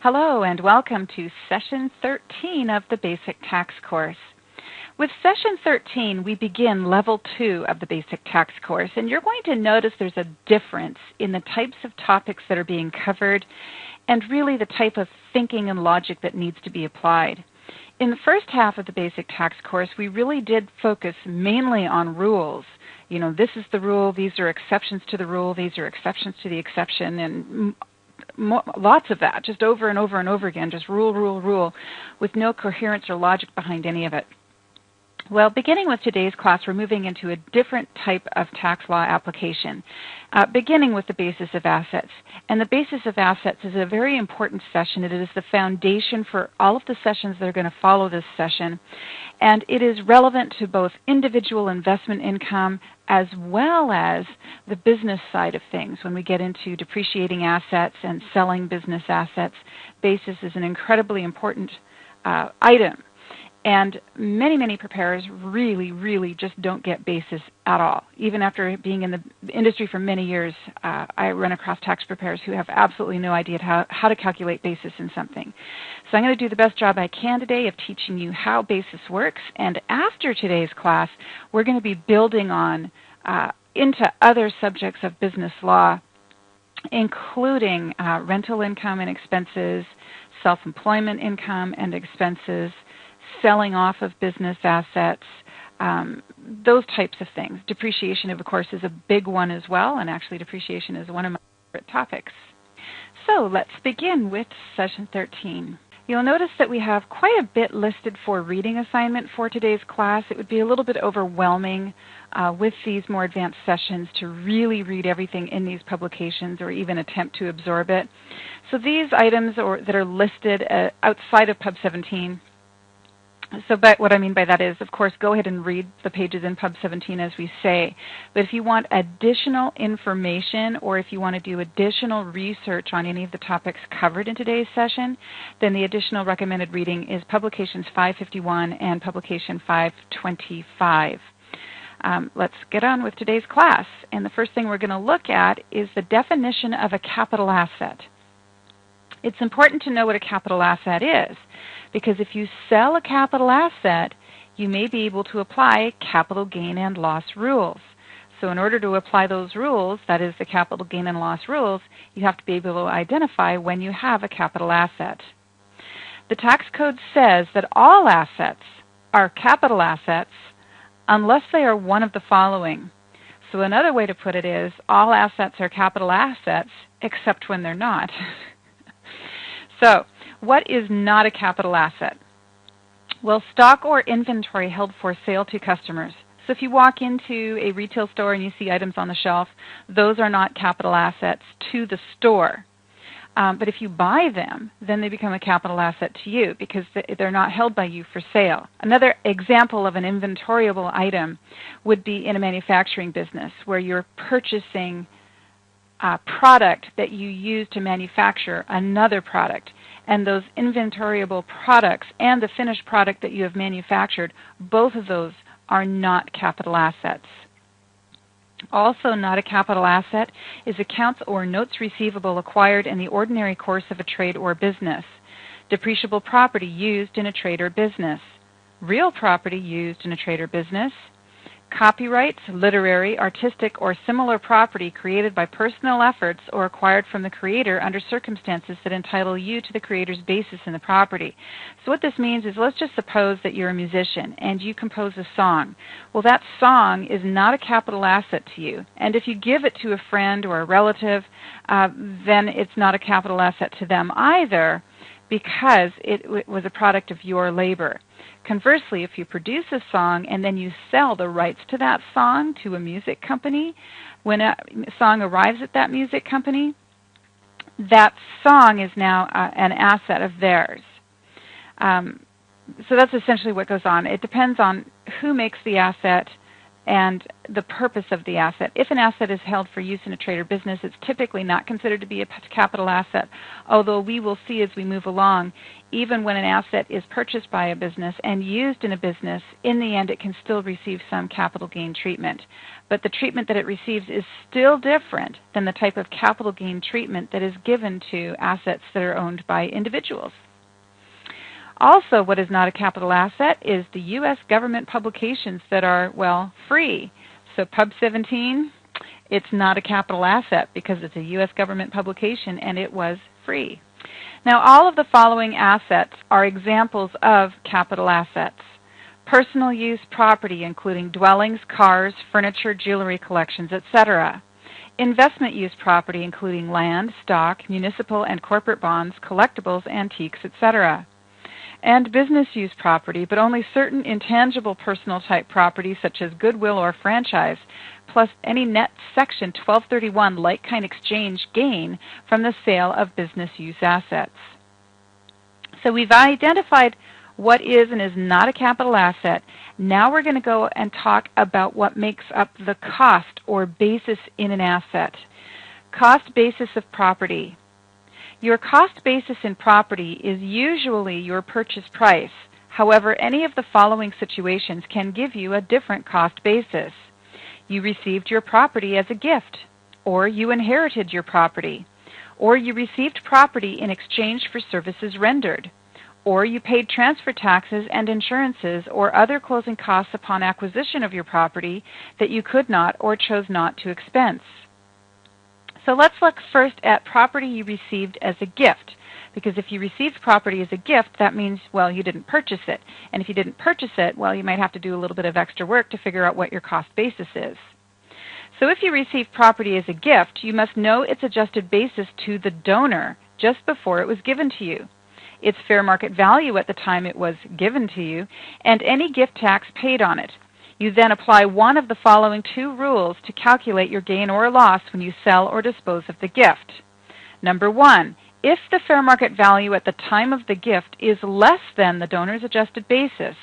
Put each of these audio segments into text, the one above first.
Hello and welcome to Session 13 of the Basic Tax course. With Session 13, we begin Level 2 of the Basic Tax course, and you're going to notice there's a difference in the types of topics that are being covered and really the type of thinking and logic that needs to be applied. In the first half of the Basic Tax course, we really did focus mainly on rules. You know, this is the rule, these are exceptions to the rule, these are exceptions to the exception, and lots of that, just over and over and over again, just rule, rule, rule, with no coherence or logic behind any of it. Well, beginning with today's class, we're moving into a different type of tax law application, beginning with the basis of assets. And the basis of assets is a very important session. It is the foundation for all of the sessions that are going to follow this session. And it is relevant to both individual investment income as well as the business side of things. When we get into depreciating assets and selling business assets, basis is an incredibly important item. And many, many preparers really just don't get basis at all. Even after being in the industry for many years, I run across tax preparers who have absolutely no idea how to calculate basis in something. So I'm going to do the best job I can today of teaching you how basis works. And after today's class, we're going to be building on into other subjects of business law, including rental income and expenses, self-employment income and expenses, selling off of business assets, those types of things. Depreciation, of course, is a big one as well, and actually depreciation is one of my favorite topics. So let's begin with Session 13. You'll notice that we have quite a bit listed for reading assignment for today's class. It would be a little bit overwhelming with these more advanced sessions to really read everything in these publications or even attempt to absorb it. So these items that are listed outside of Pub 17, but what I mean by that is, of course, go ahead and read the pages in Pub 17 as we say. But if you want additional information or if you want to do additional research on any of the topics covered in today's session, then the additional recommended reading is Publications 551 and Publication 525. Let's get on with today's class. And the first thing we're going to look at is the definition of a capital asset. It's important to know what a capital asset is, because if you sell a capital asset, you may be able to apply capital gain and loss rules. So in order to apply those rules, that is the capital gain and loss rules, you have to be able to identify when you have a capital asset. The tax code says that all assets are capital assets unless they are one of the following. So another way to put it is all assets are capital assets except when they're not. So, what is not a capital asset? Well, stock or inventory held for sale to customers. So if you walk into a retail store and you see items on the shelf, those are not capital assets to the store. But if you buy them, then they become a capital asset to you because they're not held by you for sale. Another example of an inventoriable item would be in a manufacturing business where you're purchasing product that you use to manufacture another product. And those inventoriable products and the finished product that you have manufactured, both of those are not capital assets. Also not a capital asset is accounts or notes receivable acquired in the ordinary course of a trade or business. Depreciable property used in a trade or business. Real property used in a trade or business. Copyrights, literary, artistic, or similar property created by personal efforts or acquired from the creator under circumstances that entitle you to the creator's basis in the property. So what this means is, let's just suppose that you're a musician and you compose a song. Well, that song is not a capital asset to you. And if you give it to a friend or a relative, then it's not a capital asset to them either because it was a product of your labor. Conversely, if you produce a song and then you sell the rights to that song to a music company, when a song arrives at that music company, that song is now an asset of theirs. So that's essentially what goes on. It depends on who makes the asset and the purpose of the asset. If an asset is held for use in a trade or business, it's typically not considered to be a capital asset, although we will see as we move along, even when an asset is purchased by a business and used in a business, in the end it can still receive some capital gain treatment. but the treatment that it receives is still different than the type of capital gain treatment that is given to assets that are owned by individuals. Also, what is not a capital asset is the U.S. government publications that are, well, free. So Pub 17, it's not a capital asset because it's a U.S. government publication and it was free. Now, all of the following assets are examples of capital assets. Personal use property, including dwellings, cars, furniture, jewelry collections, etc. Investment use property, including land, stock, municipal and corporate bonds, collectibles, antiques, etc. And business use property, but only certain intangible personal type property such as goodwill or franchise, plus any net Section 1231 like-kind exchange gain from the sale of business use assets. So we've identified what is and is not a capital asset. Now we're going to go and talk about what makes up the cost or basis in an asset. Cost basis of property. Your cost basis in property is usually your purchase price. However, any of the following situations can give you a different cost basis. You received your property as a gift, or you inherited your property, or you received property in exchange for services rendered, or you paid transfer taxes and insurances or other closing costs upon acquisition of your property that you could not or chose not to expense. So let's look first at property you received as a gift, because if you received property as a gift, that means, well, you didn't purchase it. And if you didn't purchase it, well, you might have to do a little bit of extra work to figure out what your cost basis is. So if you receive property as a gift, you must know its adjusted basis to the donor just before it was given to you, its fair market value at the time it was given to you, and any gift tax paid on it. You then apply one of the following two rules to calculate your gain or loss when you sell or dispose of the gift. Number one, if the fair market value at the time of the gift is less than the donor's adjusted basis,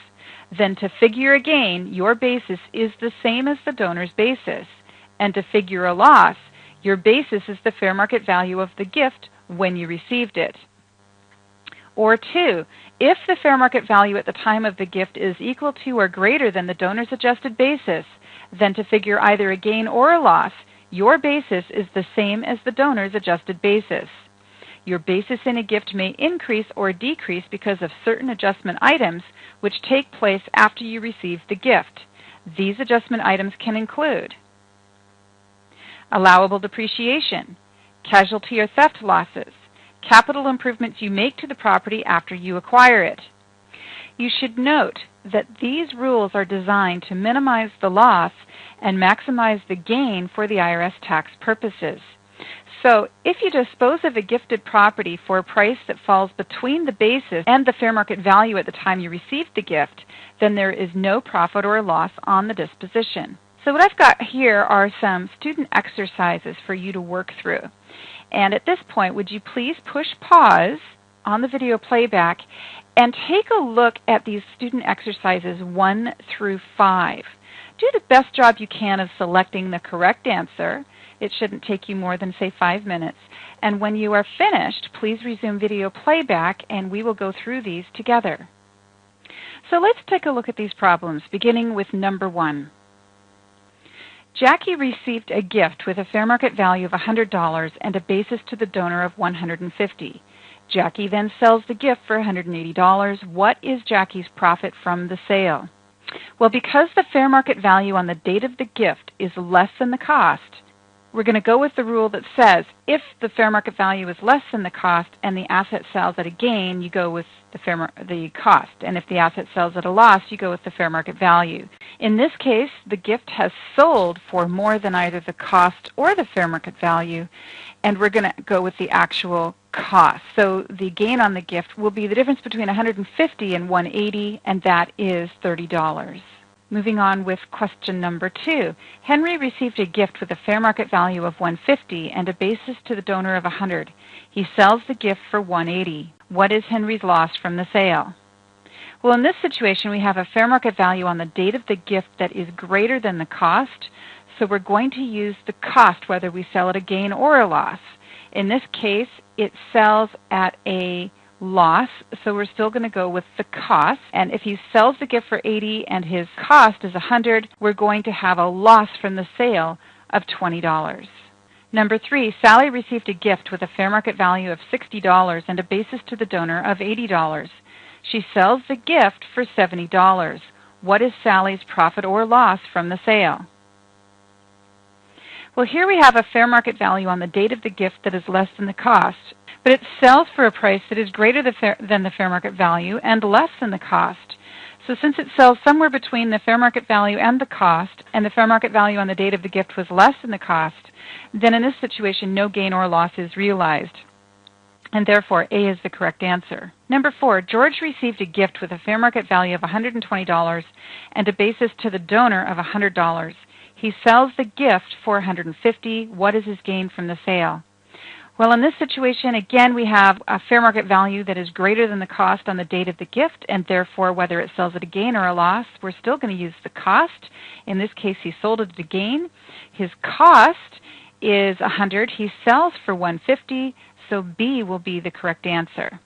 then to figure a gain, your basis is the same as the donor's basis. And to figure a loss, your basis is the fair market value of the gift when you received it. Or two, if the fair market value at the time of the gift is equal to or greater than the donor's adjusted basis, then to figure either a gain or a loss, your basis is the same as the donor's adjusted basis. Your basis in a gift may increase or decrease because of certain adjustment items which take place after you receive the gift. These adjustment items can include allowable depreciation, casualty or theft losses, capital improvements you make to the property after you acquire it. You should note that these rules are designed to minimize the loss and maximize the gain for the IRS tax purposes. So if you dispose of a gifted property for a price that falls between the basis and the fair market value at the time you received the gift, then there is no profit or loss on the disposition. So what I've got here are some student exercises for you to work through. And at this point, would you please push pause on the video playback and take a look at these student exercises 1 through 5. Do the best job you can of selecting the correct answer. It shouldn't take you more than, say, 5 minutes. And when you are finished, please resume video playback and we will go through these together. So let's take a look at these problems, beginning with number 1. Jackie received a gift with a fair market value of $100 and a basis to the donor of $150. Jackie then sells the gift for $180. What is Jackie's profit from the sale? Well, because the fair market value on the date of the gift is less than the cost, we're going to go with the rule that says if the fair market value is less than the cost and the asset sells at a gain, you go with the cost. And if the asset sells at a loss, you go with the fair market value. In this case, the gift has sold for more than either the cost or the fair market value, and we're going to go with the actual cost. So the gain on the gift will be the difference between $150 and $180, and that is $30. Moving on with question number 2. Henry received a gift with a fair market value of $150 and a basis to the donor of $100. He sells the gift for $180. What is Henry's loss from the sale? Well, in this situation, we have a fair market value on the date of the gift that is greater than the cost, so we're going to use the cost whether we sell at a gain or a loss. In this case, it sells at a loss, so we're still going to go with the cost. And if he sells the gift for $80 and his cost is $100, we're going to have a loss from the sale of $20. Number 3, Sally received a gift with a fair market value of $60 and a basis to the donor of $80. She sells the gift for $70. What is Sally's profit or loss from the sale? Well, here we have a fair market value on the date of the gift that is less than the cost, but it sells for a price that is greater than the fair market value and less than the cost. So since it sells somewhere between the fair market value and the cost, and the fair market value on the date of the gift was less than the cost, then in this situation no gain or loss is realized. And therefore A is the correct answer. Number 4, George received a gift with a fair market value of $120 and a basis to the donor of $100. He sells the gift for $150. What is his gain from the sale? Well, in this situation, again, we have a fair market value that is greater than the cost on the date of the gift, and therefore, whether it sells at a gain or a loss, we're still going to use the cost. In this case, he sold it at a gain. His cost is $100. He sells for $150, so B will be the correct answer.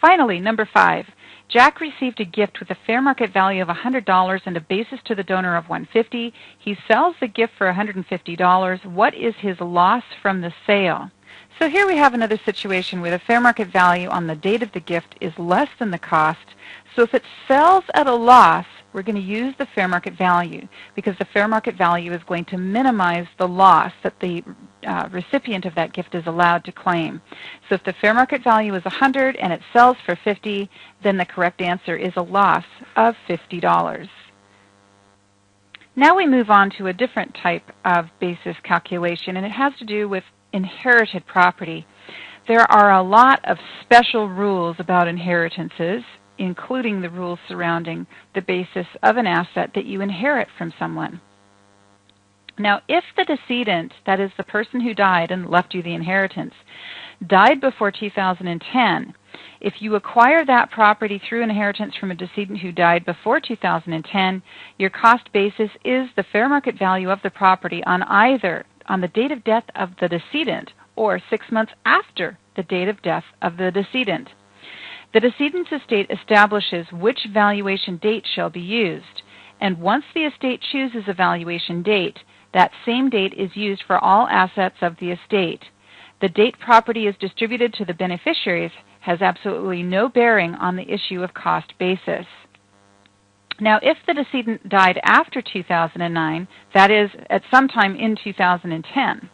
Finally, number 5. Jack received a gift with a fair market value of $100 and a basis to the donor of $150. He sells the gift for $150. What is his loss from the sale? So here we have another situation where the fair market value on the date of the gift is less than the cost. So if it sells at a loss, we're going to use the fair market value because the fair market value is going to minimize the loss that the recipient of that gift is allowed to claim. So if the fair market value is $100 and it sells for $50, then the correct answer is a loss of $50. Now we move on to a different type of basis calculation, and it has to do with inherited property. There are a lot of special rules about inheritances, including the rules surrounding the basis of an asset that you inherit from someone. Now, if the decedent, that is the person who died and left you the inheritance, died before 2010, if you acquire that property through inheritance from a decedent who died before 2010, your cost basis is the fair market value of the property on either on the date of death of the decedent or 6 months after the date of death of the decedent. The decedent's estate establishes which valuation date shall be used, and once the estate chooses a valuation date, that same date is used for all assets of the estate. The date property is distributed to the beneficiaries has absolutely no bearing on the issue of cost basis. Now, if the decedent died after 2009, that is, at some time in 2010,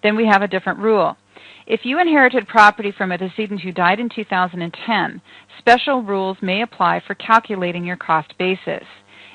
then we have a different rule. If you inherited property from a decedent who died in 2010, special rules may apply for calculating your cost basis.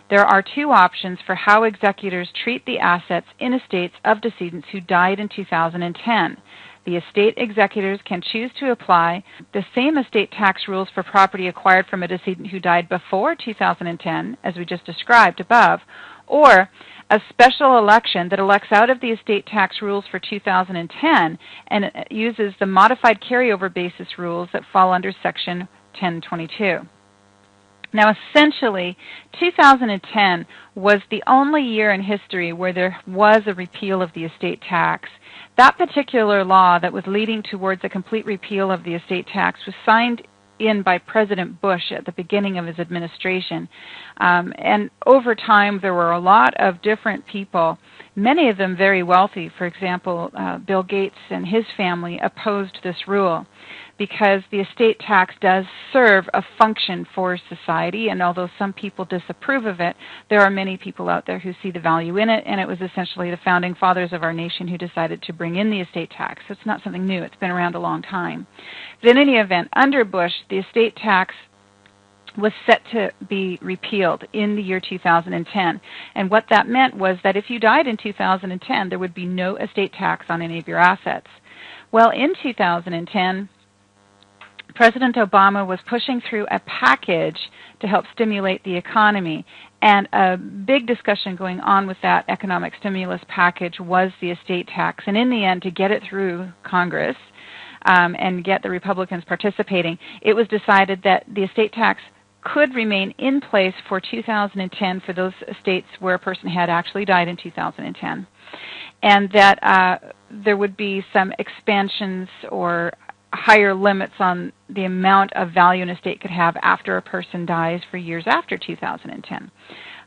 There are 2 options for how executors treat the assets in estates of decedents who died in 2010. The estate executors can choose to apply the same estate tax rules for property acquired from a decedent who died before 2010, as we just described above, or a special election that elects out of the estate tax rules for 2010 and uses the modified carryover basis rules that fall under Section 1022. Now, essentially, 2010 was the only year in history where there was a repeal of the estate tax. That particular law that was leading towards a complete repeal of the estate tax was signed in by President Bush at the beginning of his administration. And over time, there were a lot of different people, many of them very wealthy. For example, Bill Gates and his family opposed this rule because the estate tax does serve a function for society, and although some people disapprove of it, there are many people out there who see the value in it, and it was essentially the founding fathers of our nation who decided to bring in the estate tax. So it's not something new. It's been around a long time. But in any event, under Bush, the estate tax was set to be repealed in the year 2010. And what that meant was that if you died in 2010, there would be no estate tax on any of your assets. Well, in 2010, President Obama was pushing through a package to help stimulate the economy, and a big discussion going on with that economic stimulus package was the estate tax. And in the end, to get it through Congress and get the Republicans participating, it was decided that the estate tax could remain in place for 2010 for those estates where a person had actually died in 2010, and that there would be some expansions or higher limits on the amount of value an estate could have after a person dies for years after 2010.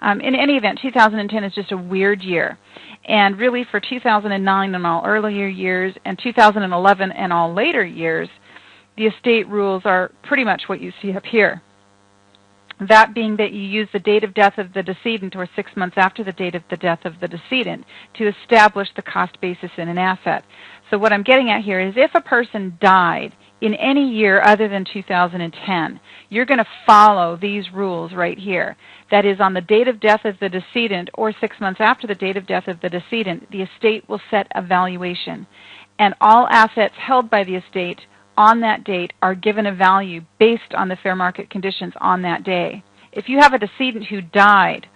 In any event, 2010 is just a weird year. And really for 2009 and all earlier years and 2011 and all later years, the estate rules are pretty much what you see up here. That being that you use the date of death of the decedent or 6 months after the date of the death of the decedent to establish the cost basis in an asset. So what I'm getting at here is if a person died in any year other than 2010, you're going to follow these rules right here. That is, on the date of death of the decedent or 6 months after the date of death of the decedent, the estate will set a valuation. And all assets held by the estate on that date are given a value based on the fair market conditions on that day. If you have a decedent who died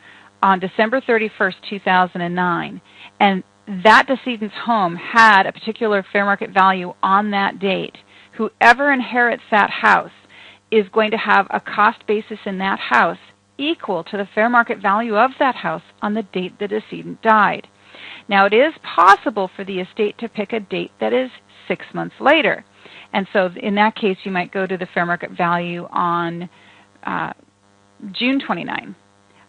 on December 31st, 2009, and that decedent's home had a particular fair market value on that date, whoever inherits that house is going to have a cost basis in that house equal to the fair market value of that house on the date the decedent died. Now, it is possible for the estate to pick a date that is 6 months later. And so in that case, you might go to the fair market value on June 29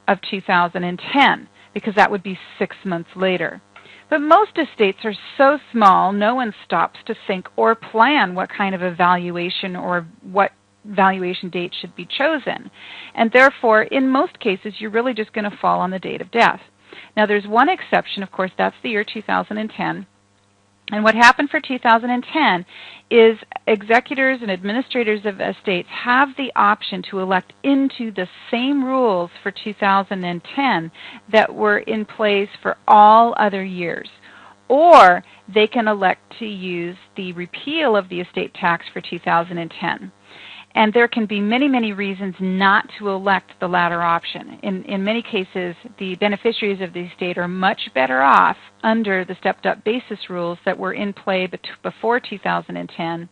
of 2010, because that would be 6 months later. But most estates are so small, no one stops to think or plan what kind of a valuation or what valuation date should be chosen. And therefore, in most cases, you're really just going to fall on the date of death. Now, there's one exception, of course, that's the year 2010. And what happened for 2010 is executors and administrators of estates have the option to elect into the same rules for 2010 that were in place for all other years. Or they can elect to use the repeal of the estate tax for 2010. And there can be many, many reasons not to elect the latter option. In many cases, the beneficiaries of the estate are much better off under the stepped-up basis rules that were in play before 2010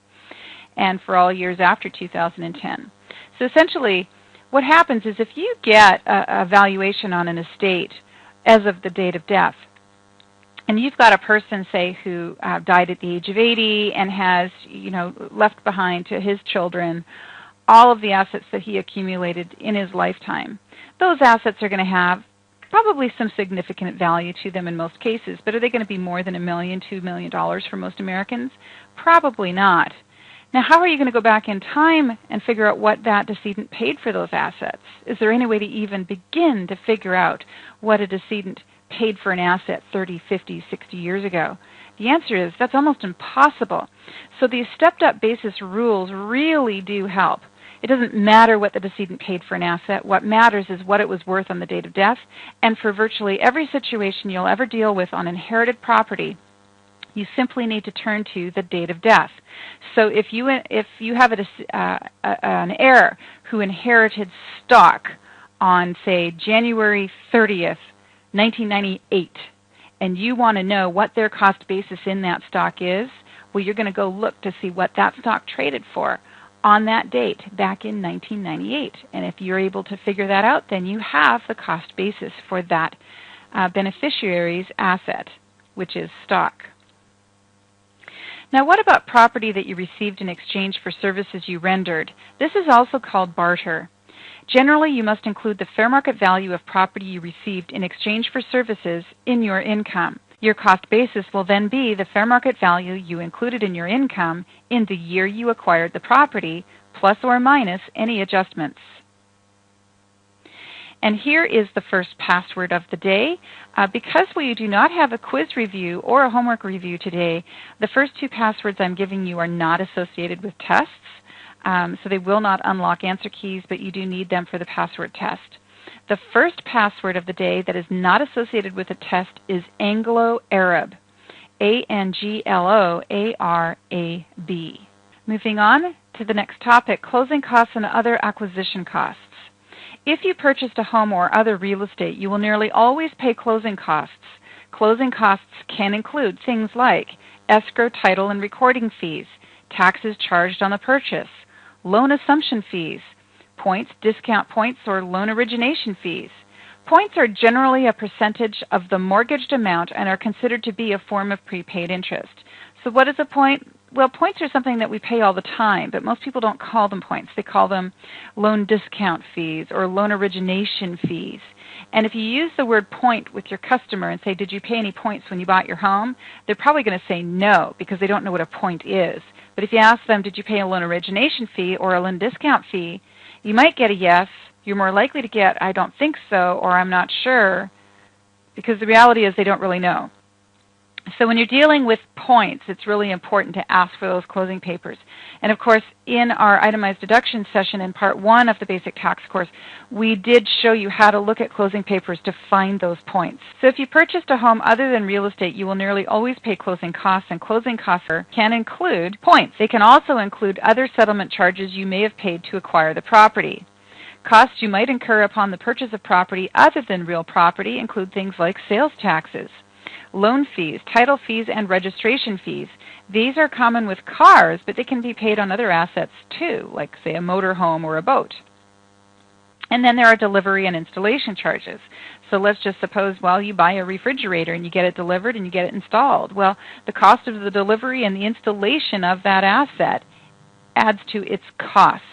and for all years after 2010. So essentially, what happens is if you get a valuation on an estate as of the date of death, and you've got a person, say, who died at the age of 80 and has, left behind to his children all of the assets that he accumulated in his lifetime. Those assets are going to have probably some significant value to them in most cases, but are they going to be more than $1 million, $2 million for most Americans? Probably not. Now, how are you going to go back in time and figure out what that decedent paid for those assets? Is there any way to even begin to figure out what a decedent paid for an asset 30, 50, 60 years ago? The answer is that's almost impossible. So these stepped-up basis rules really do help. It doesn't matter what the decedent paid for an asset. What matters is what it was worth on the date of death. And for virtually every situation you'll ever deal with on inherited property, you simply need to turn to the date of death. So if you have an heir who inherited stock on, say, January 30th, 1998, and you want to know what their cost basis in that stock is, well, you're going to go look to see what that stock traded for on that date back in 1998. And if you're able to figure that out, then you have the cost basis for that beneficiary's asset, which is stock. Now, what about property that you received in exchange for services you rendered? This is also called barter. Generally, you must include the fair market value of property you received in exchange for services in your income. Your cost basis will then be the fair market value you included in your income in the year you acquired the property, plus or minus any adjustments. And here is the first password of the day. Because we do not have a quiz review or a homework review today, the first two passwords I'm giving you are not associated with tests. So they will not unlock answer keys, but you do need them for the password test. The first password of the day that is not associated with a test is Anglo-Arab, Angloarab. Moving on to the next topic, closing costs and other acquisition costs. If you purchased a home or other real estate, you will nearly always pay closing costs. Closing costs can include things like escrow, title, and recording fees, taxes charged on the purchase, loan assumption fees, points, discount points, or loan origination fees, Points are generally a percentage of the mortgaged amount and are considered to be a form of prepaid interest. So what is a point? Well, points are something that we pay all the time, but most people don't call them points. They call them loan discount fees or loan origination fees. And if you use the word point with your customer and say, did you pay any points when you bought your home? They're probably going to say no because they don't know what a point is. But if you ask them, did you pay a loan origination fee or a loan discount fee, you might get a yes. You're more likely to get, I don't think so, or I'm not sure, because the reality is they don't really know. So when you're dealing with points, it's really important to ask for those closing papers. And of course, in our itemized deduction session in part 1 of the basic tax course, we did show you how to look at closing papers to find those points. So if you purchased a home other than real estate, you will nearly always pay closing costs, and closing costs can include points. They can also include other settlement charges you may have paid to acquire the property. Costs you might incur upon the purchase of property other than real property include things like sales taxes, loan fees, title fees, and registration fees. These are common with cars, but they can be paid on other assets too, like, say, a motor home or a boat. And then there are delivery and installation charges. So let's just suppose, well, you buy a refrigerator and you get it delivered and you get it installed. Well, the cost of the delivery and the installation of that asset adds to its cost.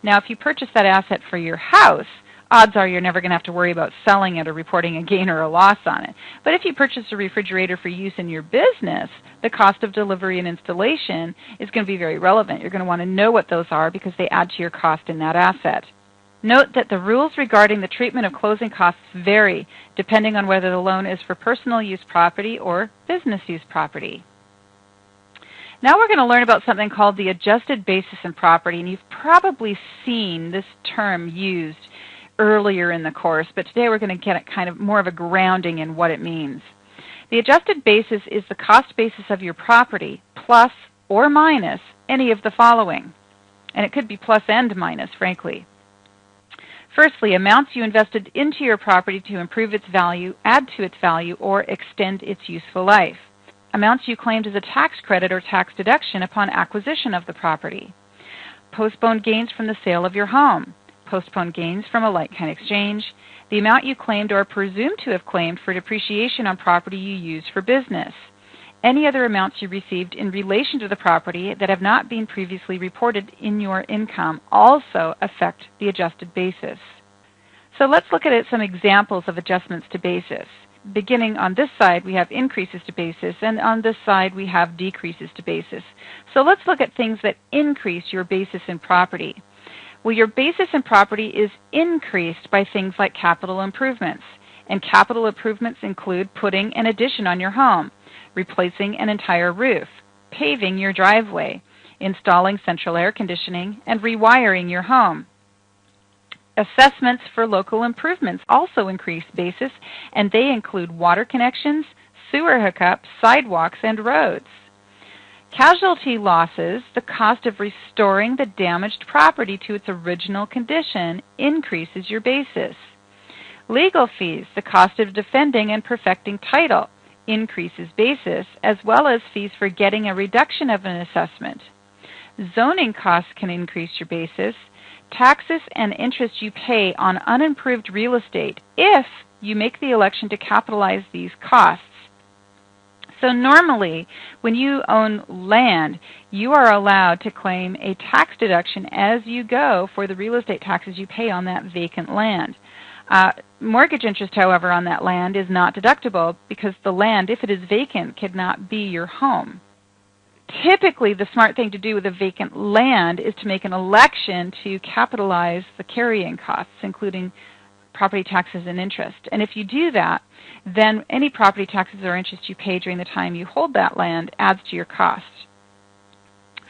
Now, if you purchase that asset for your house, odds are you're never going to have to worry about selling it or reporting a gain or a loss on it. But if you purchase a refrigerator for use in your business, the cost of delivery and installation is going to be very relevant. You're going to want to know what those are because they add to your cost in that asset. Note that the rules regarding the treatment of closing costs vary depending on whether the loan is for personal use property or business use property. Now we're going to learn about something called the adjusted basis in property, and you've probably seen this term used earlier in the course, but today we're going to get kind of more of a grounding in what it means. The adjusted basis is the cost basis of your property plus or minus any of the following, and it could be plus and minus, frankly. Firstly, amounts you invested into your property to improve its value, add to its value, or extend its useful life. Amounts you claimed as a tax credit or tax deduction upon acquisition of the property. Postponed gains from the sale of your home. Postponed gains from a like-kind exchange. The amount you claimed or presumed to have claimed for depreciation on property you use for business. Any other amounts you received in relation to the property that have not been previously reported in your income also affect the adjusted basis. So let's look at some examples of adjustments to basis. Beginning on this side, we have increases to basis, and on this side, we have decreases to basis. So let's look at things that increase your basis in property. Well, your basis in property is increased by things like capital improvements. And capital improvements include putting an addition on your home, replacing an entire roof, paving your driveway, installing central air conditioning, and rewiring your home. Assessments for local improvements also increase basis, and they include water connections, sewer hookups, sidewalks, and roads. Casualty losses, the cost of restoring the damaged property to its original condition, increases your basis. Legal fees, the cost of defending and perfecting title, increases basis, as well as fees for getting a reduction of an assessment. Zoning costs can increase your basis. Taxes and interest you pay on unimproved real estate if you make the election to capitalize these costs. So normally, when you own land, you are allowed to claim a tax deduction as you go for the real estate taxes you pay on that vacant land. Mortgage interest, however, on that land is not deductible because the land, if it is vacant, cannot be your home. Typically, the smart thing to do with a vacant land is to make an election to capitalize the carrying costs, including property taxes and interest. And if you do that, then any property taxes or interest you pay during the time you hold that land adds to your cost.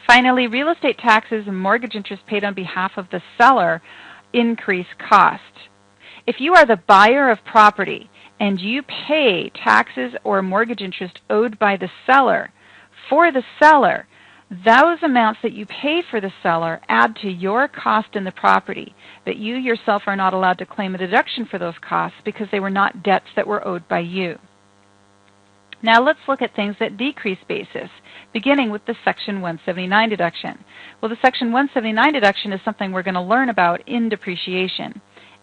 Finally, real estate taxes and mortgage interest paid on behalf of the seller increase cost. If you are the buyer of property and you pay taxes or mortgage interest owed by the seller, for the seller, those amounts that you pay for the seller add to your cost in the property, but you yourself are not allowed to claim a deduction for those costs because they were not debts that were owed by you. Now let's look at things that decrease basis, beginning with the Section 179 deduction. Well, the Section 179 deduction is something we're going to learn about in depreciation.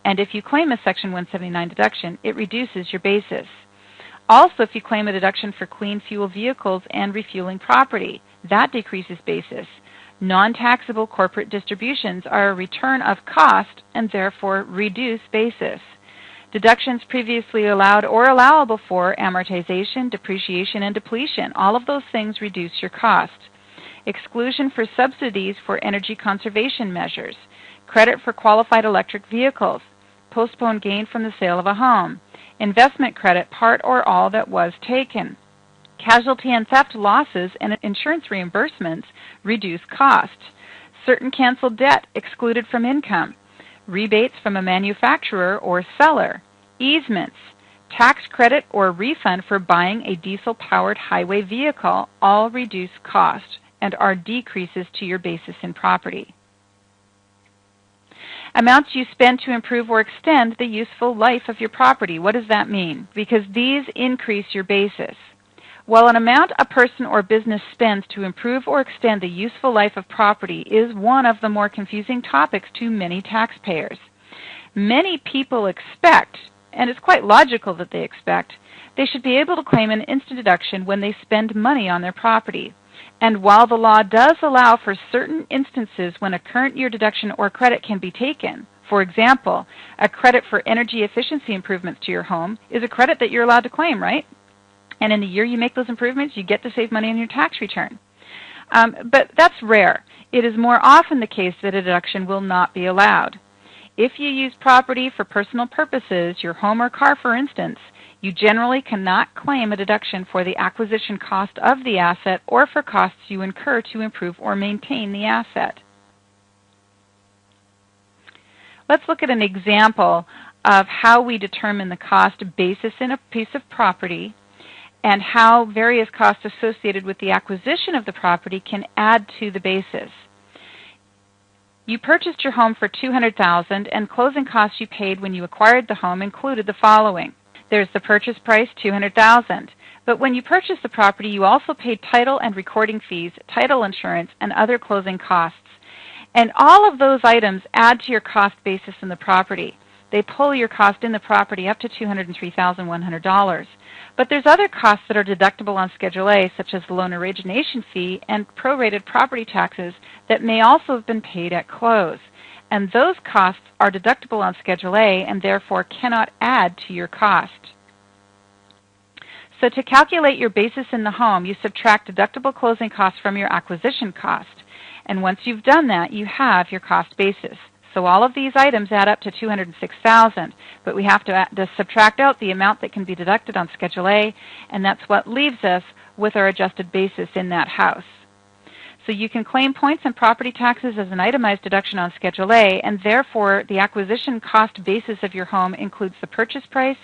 And if you claim a Section 179 deduction, it reduces your basis. Also, if you claim a deduction for clean fuel vehicles and refueling property, that decreases basis. Non-taxable corporate distributions are a return of cost and therefore reduce basis. Deductions previously allowed or allowable for amortization, depreciation, and depletion, all of those things reduce your cost. Exclusion for subsidies for energy conservation measures, credit for qualified electric vehicles, postponed gain from the sale of a home, investment credit, part or all that was taken. Casualty and theft losses and insurance reimbursements reduce costs. Certain canceled debt excluded from income. Rebates from a manufacturer or seller. Easements. Tax credit or refund for buying a diesel-powered highway vehicle all reduce cost and are decreases to your basis in property. Amounts you spend to improve or extend the useful life of your property. What does that mean? Because these increase your basis. While an amount a person or business spends to improve or extend the useful life of property is one of the more confusing topics to many taxpayers. Many people expect, and it's quite logical that they expect, they should be able to claim an instant deduction when they spend money on their property. And while the law does allow for certain instances when a current year deduction or credit can be taken, for example, a credit for energy efficiency improvements to your home is a credit that you're allowed to claim, right? And in the year you make those improvements, you get to save money on your tax return. But that's rare. It is more often the case that a deduction will not be allowed. If you use property for personal purposes, your home or car for instance, you generally cannot claim a deduction for the acquisition cost of the asset or for costs you incur to improve or maintain the asset. Let's look at an example of how we determine the cost basis in a piece of property and how various costs associated with the acquisition of the property can add to the basis. You purchased your home for $200,000 and closing costs you paid when you acquired the home included the following. There's the purchase price, $200,000. But when you purchased the property, you also paid title and recording fees, title insurance, and other closing costs. And all of those items add to your cost basis in the property. They pull your cost in the property up to $203,100. But there's other costs that are deductible on Schedule A, such as the loan origination fee and prorated property taxes that may also have been paid at close. And those costs are deductible on Schedule A and therefore cannot add to your cost. So to calculate your basis in the home, you subtract deductible closing costs from your acquisition cost. And once you've done that, you have your cost basis. So all of these items add up to $206,000, but we have to subtract out the amount that can be deducted on Schedule A, and that's what leaves us with our adjusted basis in that house. So you can claim points and property taxes as an itemized deduction on Schedule A, and therefore the acquisition cost basis of your home includes the purchase price,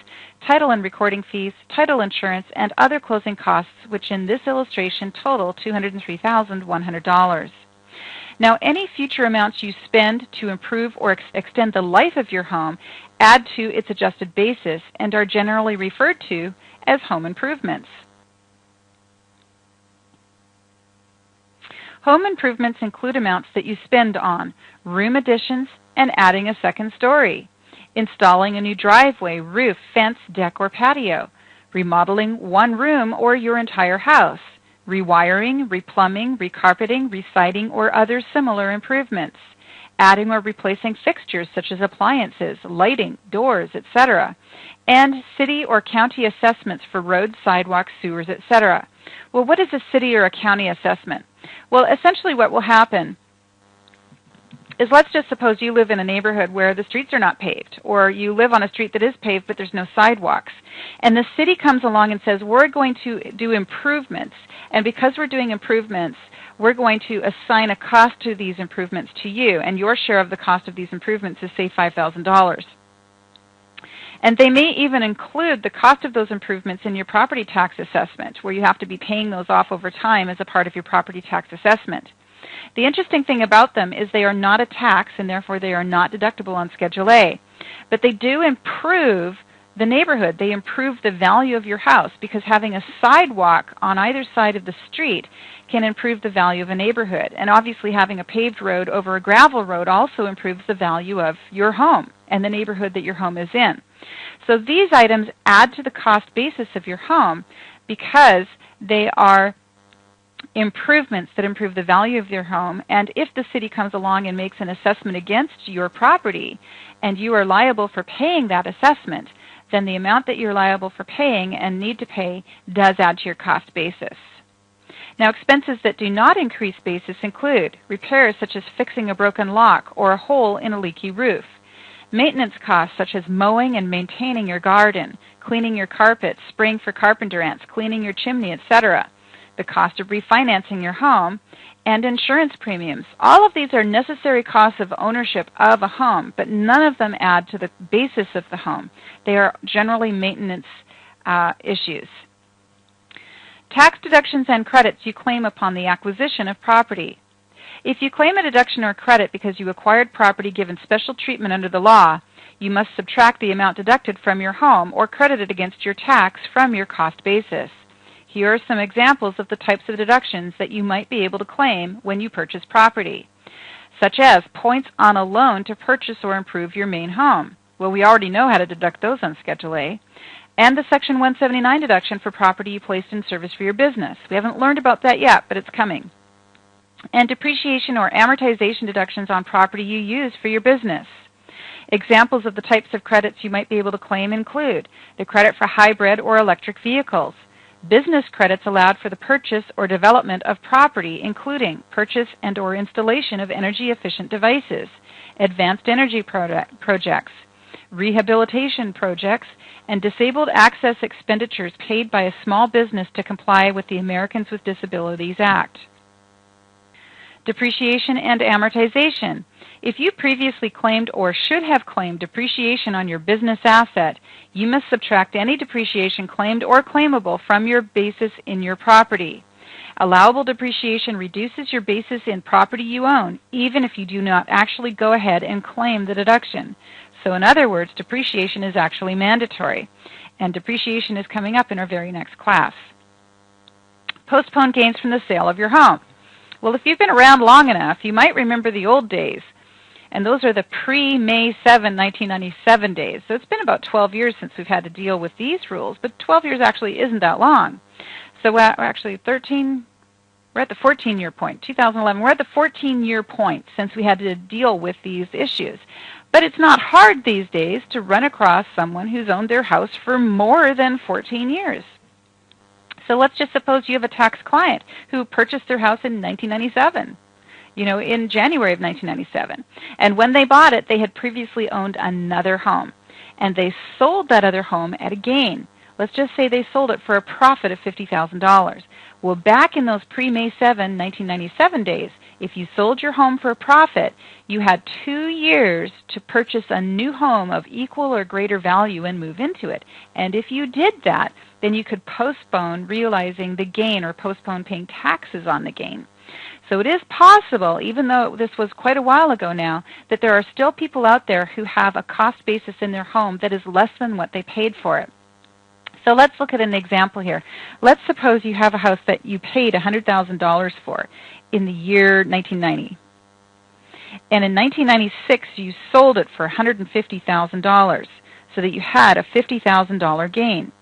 title and recording fees, title insurance, and other closing costs, which in this illustration total $203,100. Now, any future amounts you spend to improve or extend the life of your home add to its adjusted basis and are generally referred to as home improvements. Home improvements include amounts that you spend on room additions and adding a second story, installing a new driveway, roof, fence, deck, or patio, remodeling one room or your entire house, rewiring, replumbing, recarpeting, residing, or other similar improvements, adding or replacing fixtures such as appliances, lighting, doors, etc., and city or county assessments for roads, sidewalks, sewers, etc. Well, what is a city or a county assessment? Well, essentially what will happen is, let's just suppose you live in a neighborhood where the streets are not paved, or you live on a street that is paved but there's no sidewalks. And the city comes along and says, we're going to do improvements, and because we're doing improvements, we're going to assign a cost to these improvements to you, and your share of the cost of these improvements is, say, $5,000. And they may even include the cost of those improvements in your property tax assessment, where you have to be paying those off over time as a part of your property tax assessment. The interesting thing about them is they are not a tax, and therefore they are not deductible on Schedule A. But they do improve the neighborhood. They improve the value of your house, because having a sidewalk on either side of the street can improve the value of a neighborhood. And obviously having a paved road over a gravel road also improves the value of your home and the neighborhood that your home is in. So these items add to the cost basis of your home because they are improvements that improve the value of your home. And if the city comes along and makes an assessment against your property and you are liable for paying that assessment, then the amount that you're liable for paying and need to pay does add to your cost basis. Now, expenses that do not increase basis include repairs such as fixing a broken lock or a hole in a leaky roof, maintenance costs such as mowing and maintaining your garden, cleaning your carpets, spraying for carpenter ants, cleaning your chimney, etc., the cost of refinancing your home, and insurance premiums. All of these are necessary costs of ownership of a home, but none of them add to the basis of the home. They are generally maintenance issues. Tax deductions and credits you claim upon the acquisition of property. If you claim a deduction or credit because you acquired property given special treatment under the law, you must subtract the amount deducted from your home or credited against your tax from your cost basis. Here are some examples of the types of deductions that you might be able to claim when you purchase property, such as points on a loan to purchase or improve your main home. Well, we already know how to deduct those on Schedule A. And the Section 179 deduction for property you placed in service for your business. We haven't learned about that yet, but it's coming. And depreciation or amortization deductions on property you use for your business. Examples of the types of credits you might be able to claim include the credit for hybrid or electric vehicles, business credits allowed for the purchase or development of property, including purchase and or installation of energy-efficient devices, advanced energy projects, rehabilitation projects, and disabled access expenditures paid by a small business to comply with the Americans with Disabilities Act. Depreciation and amortization. If you previously claimed or should have claimed depreciation on your business asset, you must subtract any depreciation claimed or claimable from your basis in your property. Allowable depreciation reduces your basis in property you own, even if you do not actually go ahead and claim the deduction. So in other words, depreciation is actually mandatory, and depreciation is coming up in our very next class. Postponed gains from the sale of your home. Well, if you've been around long enough, you might remember the old days, and those are the pre-May 7, 1997 days. So it's been about 12 years since we've had to deal with these rules, but 12 years actually isn't that long. So we're actually 13, we're at the 14-year point, 2011. We're at the 14-year point since we had to deal with these issues. But it's not hard these days to run across someone who's owned their house for more than 14 years. So let's just suppose you have a tax client who purchased their house in 1997, in January of 1997. And when they bought it, they had previously owned another home. And they sold that other home at a gain. Let's just say they sold it for a profit of $50,000. Well, back in those pre-May 7, 1997 days, if you sold your home for a profit, you had 2 years to purchase a new home of equal or greater value and move into it. And if you did that, then you could postpone realizing the gain or postpone paying taxes on the gain. So it is possible, even though this was quite a while ago now, that there are still people out there who have a cost basis in their home that is less than what they paid for it. So let's look at an example here. Let's suppose you have a house that you paid $100,000 for in the year 1990. And in 1996, you sold it for $150,000 so that you had a $50,000 gain.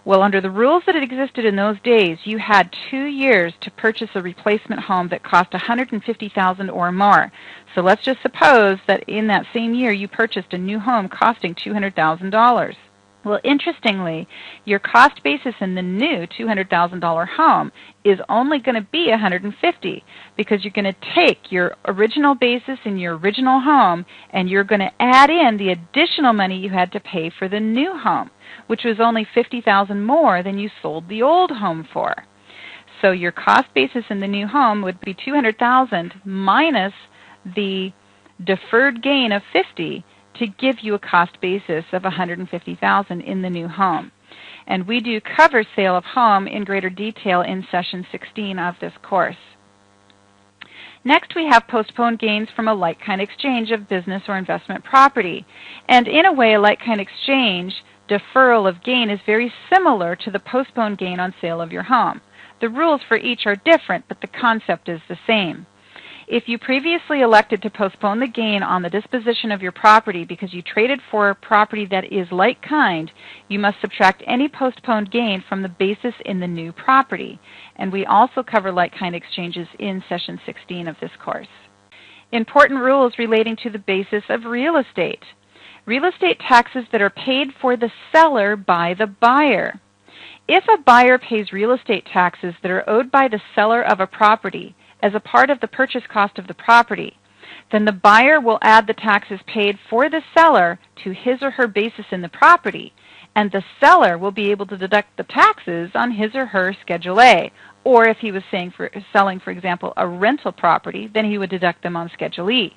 Well, under the rules that had existed in those days, you had 2 years to purchase a replacement home that cost $150,000 or more. So let's just suppose that in that same year, you purchased a new home costing $200,000. Well, interestingly, your cost basis in the new $200,000 home is only going to be $150,000 because you're going to take your original basis in your original home and you're going to add in the additional money you had to pay for the new home, which was only $50,000 more than you sold the old home for. So your cost basis in the new home would be $200,000 minus the deferred gain of $50,000 to give you a cost basis of $150,000 in the new home. And we do cover sale of home in greater detail in session 16 of this course. Next, we have postponed gains from a like-kind exchange of business or investment property. And in a way, a like-kind exchange deferral of gain is very similar to the postponed gain on sale of your home. The rules for each are different, but the concept is the same. If you previously elected to postpone the gain on the disposition of your property because you traded for a property that is like kind, you must subtract any postponed gain from the basis in the new property. And we also cover like kind exchanges in session 16 of this course. Important rules relating to the basis of real estate. Real estate taxes that are paid for the seller by the buyer. If a buyer pays real estate taxes that are owed by the seller of a property as a part of the purchase cost of the property, then the buyer will add the taxes paid for the seller to his or her basis in the property, and the seller will be able to deduct the taxes on his or her Schedule A. Or if he was selling, for example, a rental property, then he would deduct them on Schedule E.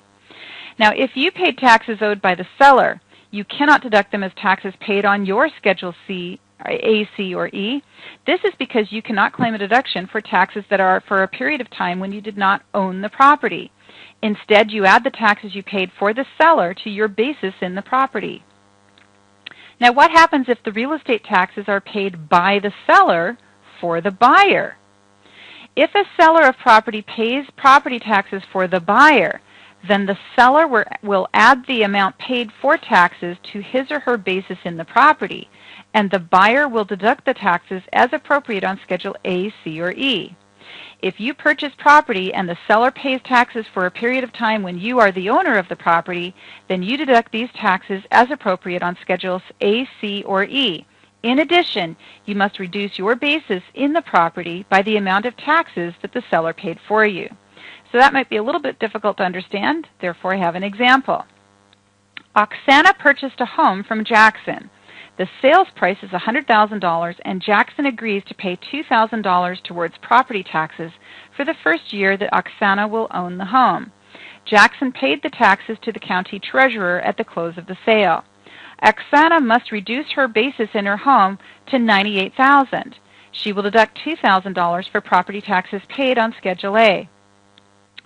Now, if you paid taxes owed by the seller, you cannot deduct them as taxes paid on your Schedule A, C, or E. This is because you cannot claim a deduction for taxes that are for a period of time when you did not own the property. Instead, you add the taxes you paid for the seller to your basis in the property. Now, what happens if the real estate taxes are paid by the seller for the buyer? If a seller of property pays property taxes for the buyer, then the seller will add the amount paid for taxes to his or her basis in the property, and the buyer will deduct the taxes as appropriate on Schedule A, C, or E. If you purchase property and the seller pays taxes for a period of time when you are the owner of the property, then you deduct these taxes as appropriate on Schedules A, C, or E. In addition, you must reduce your basis in the property by the amount of taxes that the seller paid for you. So that might be a little bit difficult to understand, therefore I have an example. Oksana purchased a home from Jackson. The sales price is $100,000 and Jackson agrees to pay $2,000 towards property taxes for the first year that Oksana will own the home. Jackson paid the taxes to the county treasurer at the close of the sale. Oksana must reduce her basis in her home to $98,000. She will deduct $2,000 for property taxes paid on Schedule A.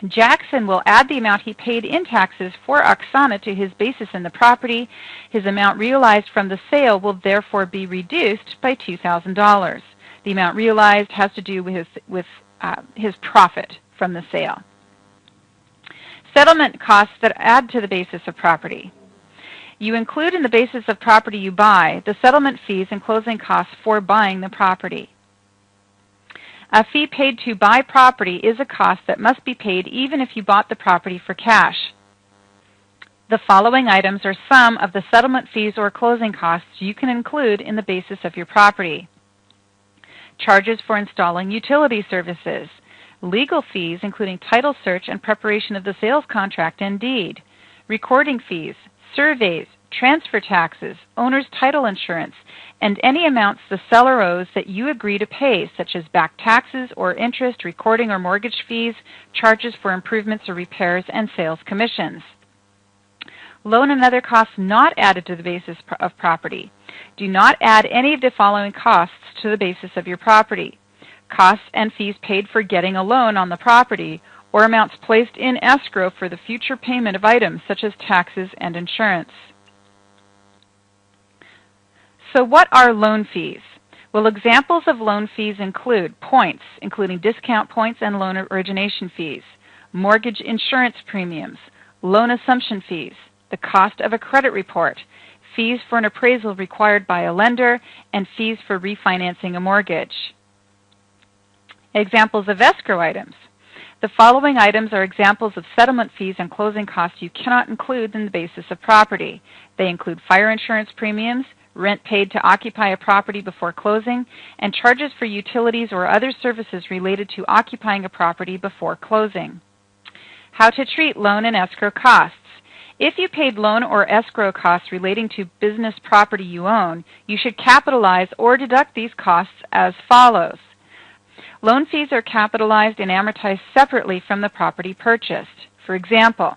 Jackson will add the amount he paid in taxes for Oksana to his basis in the property. His amount realized from the sale will therefore be reduced by $2,000. The amount realized has to do with his profit from the sale. Settlement costs that add to the basis of property. You include in the basis of property you buy the settlement fees and closing costs for buying the property. A fee paid to buy property is a cost that must be paid even if you bought the property for cash. The following items are some of the settlement fees or closing costs you can include in the basis of your property. Charges for installing utility services, legal fees including title search and preparation of the sales contract and deed, recording fees, surveys, transfer taxes, owner's title insurance, and any amounts the seller owes that you agree to pay, such as back taxes or interest, recording or mortgage fees, charges for improvements or repairs, and sales commissions. Loan and other costs not added to the basis of property. Do not add any of the following costs to the basis of your property. Costs and fees paid for getting a loan on the property, or amounts placed in escrow for the future payment of items such as taxes and insurance. So what are loan fees? Well, examples of loan fees include points, including discount points and loan origination fees, mortgage insurance premiums, loan assumption fees, the cost of a credit report, fees for an appraisal required by a lender, and fees for refinancing a mortgage. Examples of escrow items. The following items are examples of settlement fees and closing costs you cannot include in the basis of property. They include fire insurance premiums, rent paid to occupy a property before closing, and charges for utilities or other services related to occupying a property before closing. How to treat loan and escrow costs. If you paid loan or escrow costs relating to business property you own, you should capitalize or deduct these costs as follows. Loan fees are capitalized and amortized separately from the property purchased. For example,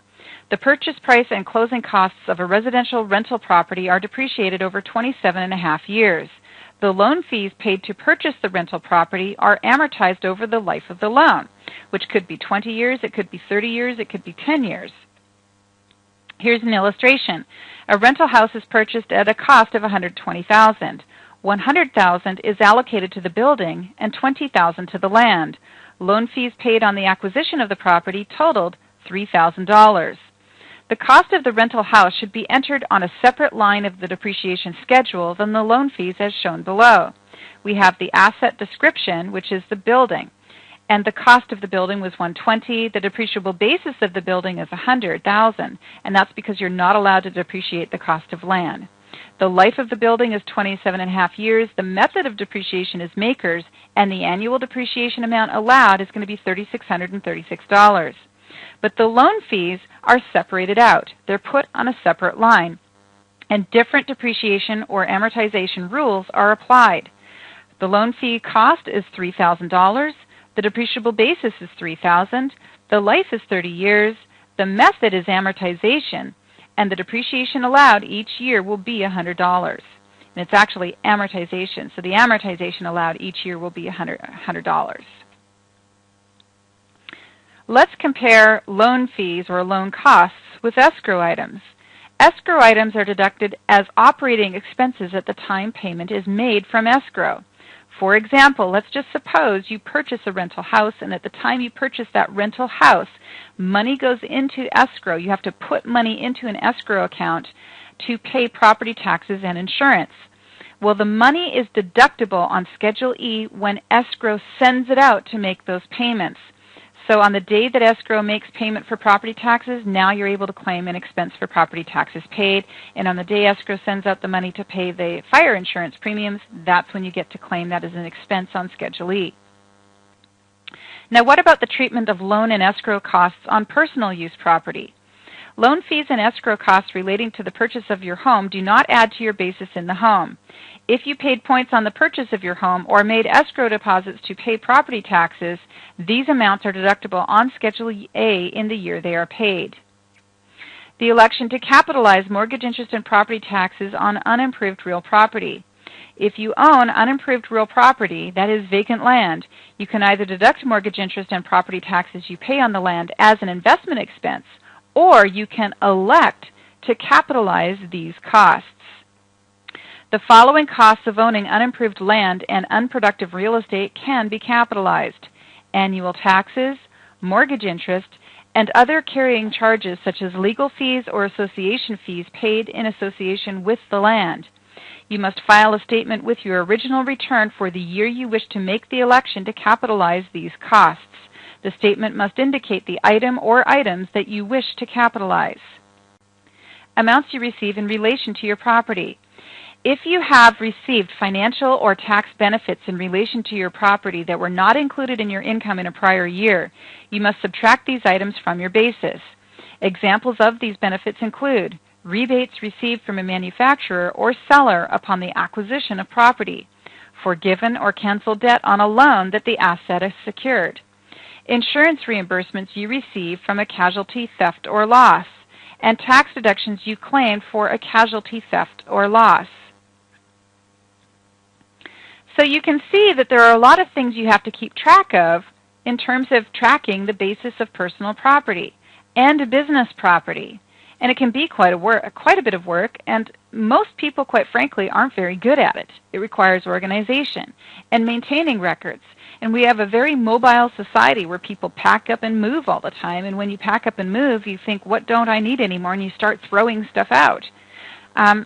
the purchase price and closing costs of a residential rental property are depreciated over 27.5 years. The loan fees paid to purchase the rental property are amortized over the life of the loan, which could be 20 years, it could be 30 years, it could be 10 years. Here's an illustration. A rental house is purchased at a cost of $120,000. $100,000 is allocated to the building and $20,000 to the land. Loan fees paid on the acquisition of the property totaled $3,000. The cost of the rental house should be entered on a separate line of the depreciation schedule than the loan fees as shown below. We have the asset description, which is the building, and the cost of the building was $120,000. The depreciable basis of the building is $100,000, and that's because you're not allowed to depreciate the cost of land. The life of the building is 27.5 years. The method of depreciation is MAKERS, and the annual depreciation amount allowed is going to be $3,636. But the loan fees are separated out. They're put on a separate line, and different depreciation or amortization rules are applied. The loan fee cost is $3,000. The depreciable basis is $3,000. The life is 30 years. The method is amortization, and the depreciation allowed each year will be $100. And it's actually amortization, so the amortization allowed each year will be $100. Let's compare loan fees or loan costs with escrow items. Escrow items are deducted as operating expenses at the time payment is made from escrow. For example, let's just suppose you purchase a rental house, and at the time you purchase that rental house, money goes into escrow. You have to put money into an escrow account to pay property taxes and insurance. Well, the money is deductible on Schedule E when escrow sends it out to make those payments. So on the day that escrow makes payment for property taxes, now you're able to claim an expense for property taxes paid. And on the day escrow sends out the money to pay the fire insurance premiums, that's when you get to claim that as an expense on Schedule E. Now, what about the treatment of loan and escrow costs on personal use property? Loan fees and escrow costs relating to the purchase of your home do not add to your basis in the home. If you paid points on the purchase of your home or made escrow deposits to pay property taxes, these amounts are deductible on Schedule A in the year they are paid. The election to capitalize mortgage interest and property taxes on unimproved real property. If you own unimproved real property, that is vacant land, you can either deduct mortgage interest and property taxes you pay on the land as an investment expense, or you can elect to capitalize these costs. The following costs of owning unimproved land and unproductive real estate can be capitalized: annual taxes, mortgage interest, and other carrying charges such as legal fees or association fees paid in association with the land. You must file a statement with your original return for the year you wish to make the election to capitalize these costs. The statement must indicate the item or items that you wish to capitalize. Amounts you receive in relation to your property. If you have received financial or tax benefits in relation to your property that were not included in your income in a prior year, you must subtract these items from your basis. Examples of these benefits include rebates received from a manufacturer or seller upon the acquisition of property, forgiven or canceled debt on a loan that the asset is secured, insurance reimbursements you receive from a casualty, theft, or loss, and tax deductions you claimed for a casualty, theft, or loss. So you can see that there are a lot of things you have to keep track of in terms of tracking the basis of personal property and business property. And it can be quite a bit of work, and most people, quite frankly, aren't very good at it. It requires organization and maintaining records. And we have a very mobile society where people pack up and move all the time. And when you pack up and move, you think, what don't I need anymore? And you start throwing stuff out.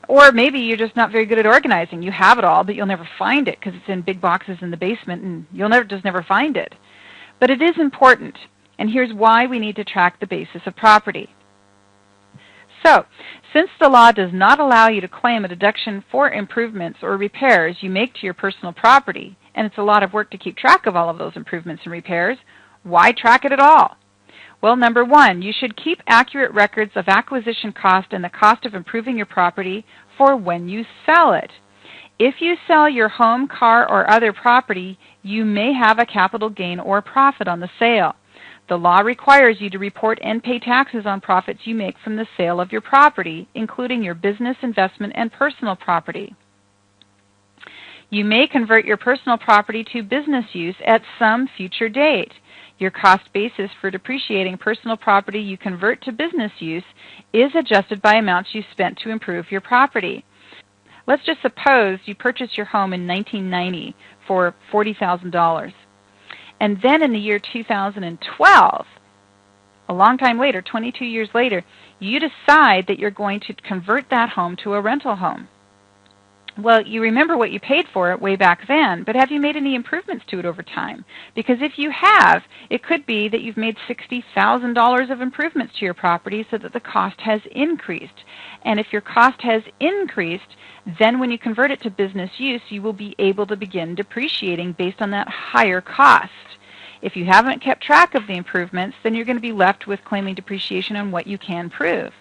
Or maybe you're just not very good at organizing. You have it all, but you'll never find it because it's in big boxes in the basement, and you'll just never find it. But it is important, and here's why we need to track the basis of property. So, since the law does not allow you to claim a deduction for improvements or repairs you make to your personal property, and it's a lot of work to keep track of all of those improvements and repairs, why track it at all? Well, number one, you should keep accurate records of acquisition cost and the cost of improving your property for when you sell it. If you sell your home, car, or other property, you may have a capital gain or profit on the sale. The law requires you to report and pay taxes on profits you make from the sale of your property, including your business, investment, and personal property. You may convert your personal property to business use at some future date. Your cost basis for depreciating personal property you convert to business use is adjusted by amounts you spent to improve your property. Let's just suppose you purchased your home in 1990 for $40,000. And then in the year 2012, a long time later, 22 years later, you decide that you're going to convert that home to a rental home. Well, you remember what you paid for it way back then, but have you made any improvements to it over time? Because if you have, it could be that you've made $60,000 of improvements to your property so that the cost has increased. And if your cost has increased, then when you convert it to business use, you will be able to begin depreciating based on that higher cost. If you haven't kept track of the improvements, then you're going to be left with claiming depreciation on what you can prove.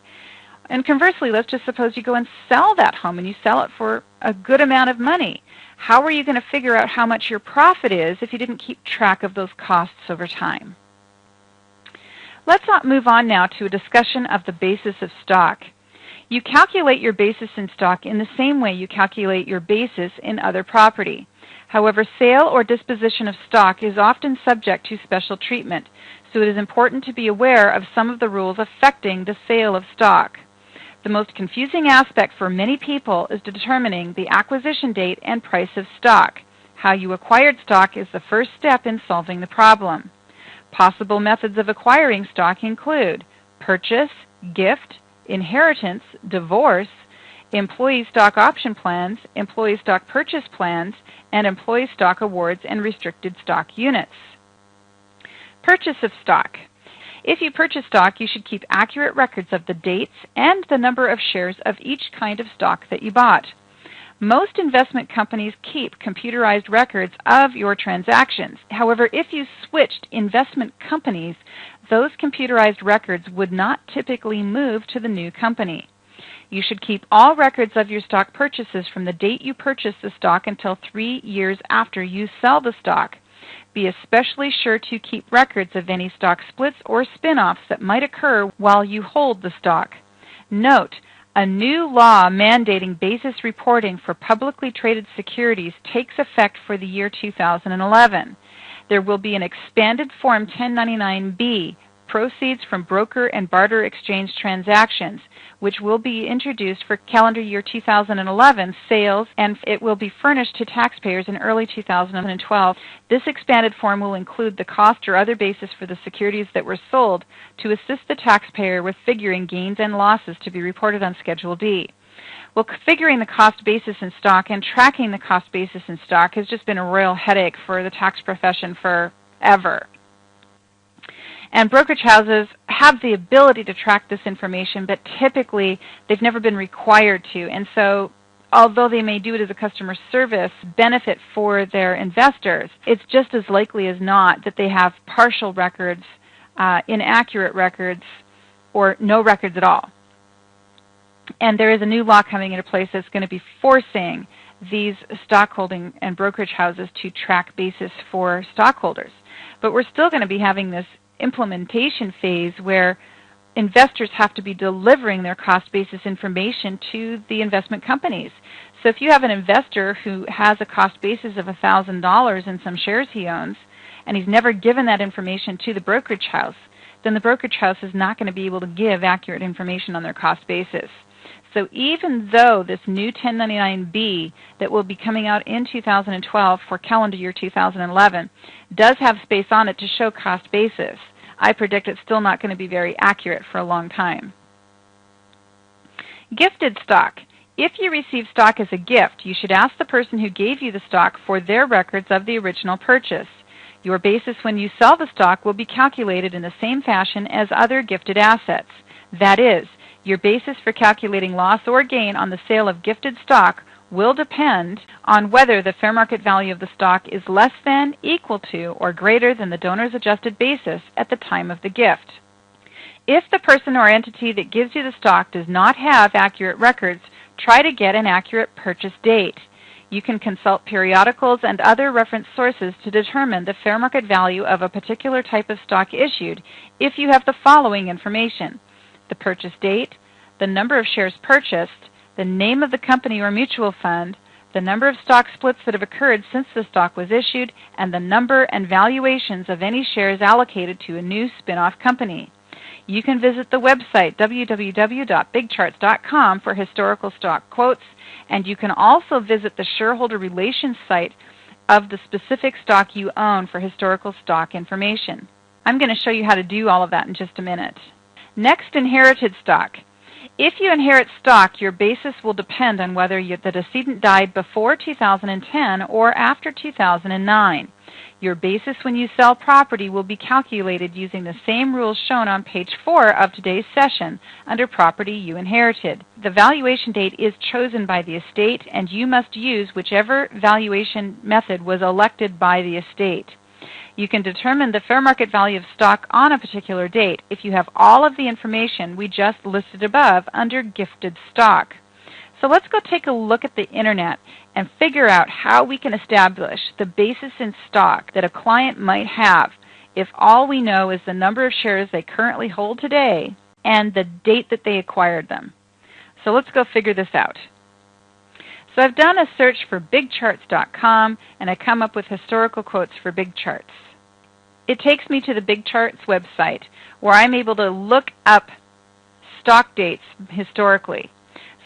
And conversely, let's just suppose you go and sell that home and you sell it for a good amount of money. How are you going to figure out how much your profit is if you didn't keep track of those costs over time? Let's move on now to a discussion of the basis of stock. You calculate your basis in stock in the same way you calculate your basis in other property. However, sale or disposition of stock is often subject to special treatment, so it is important to be aware of some of the rules affecting the sale of stock. The most confusing aspect for many people is determining the acquisition date and price of stock. How you acquired stock is the first step in solving the problem. Possible methods of acquiring stock include purchase, gift, inheritance, divorce, employee stock option plans, employee stock purchase plans, and employee stock awards and restricted stock units. Purchase of stock. If you purchase stock, you should keep accurate records of the dates and the number of shares of each kind of stock that you bought. Most investment companies keep computerized records of your transactions. However, if you switched investment companies, those computerized records would not typically move to the new company. You should keep all records of your stock purchases from the date you purchase the stock until 3 years after you sell the stock. Be especially sure to keep records of any stock splits or spin-offs that might occur while you hold the stock. Note, a new law mandating basis reporting for publicly traded securities takes effect for the year 2011. There will be an expanded Form 1099-B, proceeds from broker and barter exchange transactions, which will be introduced for calendar year 2011 sales, and it will be furnished to taxpayers in early 2012. This expanded form will include the cost or other basis for the securities that were sold to assist the taxpayer with figuring gains and losses to be reported on Schedule D. Well, figuring the cost basis in stock and tracking the cost basis in stock has just been a royal headache for the tax profession forever. And brokerage houses have the ability to track this information, but typically they've never been required to. And so although they may do it as a customer service benefit for their investors, it's just as likely as not that they have partial records, inaccurate records, or no records at all. And there is a new law coming into place that's going to be forcing these stockholding and brokerage houses to track basis for stockholders. But we're still going to be having this implementation phase where investors have to be delivering their cost basis information to the investment companies. So if you have an investor who has a cost basis of $1,000 in some shares he owns, and he's never given that information to the brokerage house, then the brokerage house is not going to be able to give accurate information on their cost basis. So even though this new 1099-B that will be coming out in 2012 for calendar year 2011 does have space on it to show cost basis, I predict it's still not going to be very accurate for a long time. Gifted stock. If you receive stock as a gift, you should ask the person who gave you the stock for their records of the original purchase. Your basis when you sell the stock will be calculated in the same fashion as other gifted assets. That is, your basis for calculating loss or gain on the sale of gifted stock will depend on whether the fair market value of the stock is less than, equal to, or greater than the donor's adjusted basis at the time of the gift. If the person or entity that gives you the stock does not have accurate records, try to get an accurate purchase date. You can consult periodicals and other reference sources to determine the fair market value of a particular type of stock issued if you have the following information: the purchase date, the number of shares purchased, the name of the company or mutual fund, the number of stock splits that have occurred since the stock was issued, and the number and valuations of any shares allocated to a new spin-off company. You can visit the website www.bigcharts.com for historical stock quotes, and you can also visit the shareholder relations site of the specific stock you own for historical stock information. I'm going to show you how to do all of that in just a minute. Next, inherited stock. If you inherit stock, your basis will depend on whether the decedent died before 2010 or after 2009. Your basis when you sell property will be calculated using the same rules shown on page 4 of today's session under Property You Inherited. The valuation date is chosen by the estate, and you must use whichever valuation method was elected by the estate. You can determine the fair market value of stock on a particular date if you have all of the information we just listed above under gifted stock. So let's go take a look at the internet and figure out how we can establish the basis in stock that a client might have if all we know is the number of shares they currently hold today and the date that they acquired them. So let's go figure this out. So I've done a search for bigcharts.com, and I come up with historical quotes for Big Charts. It takes me to the Big Charts website, where I'm able to look up stock dates historically.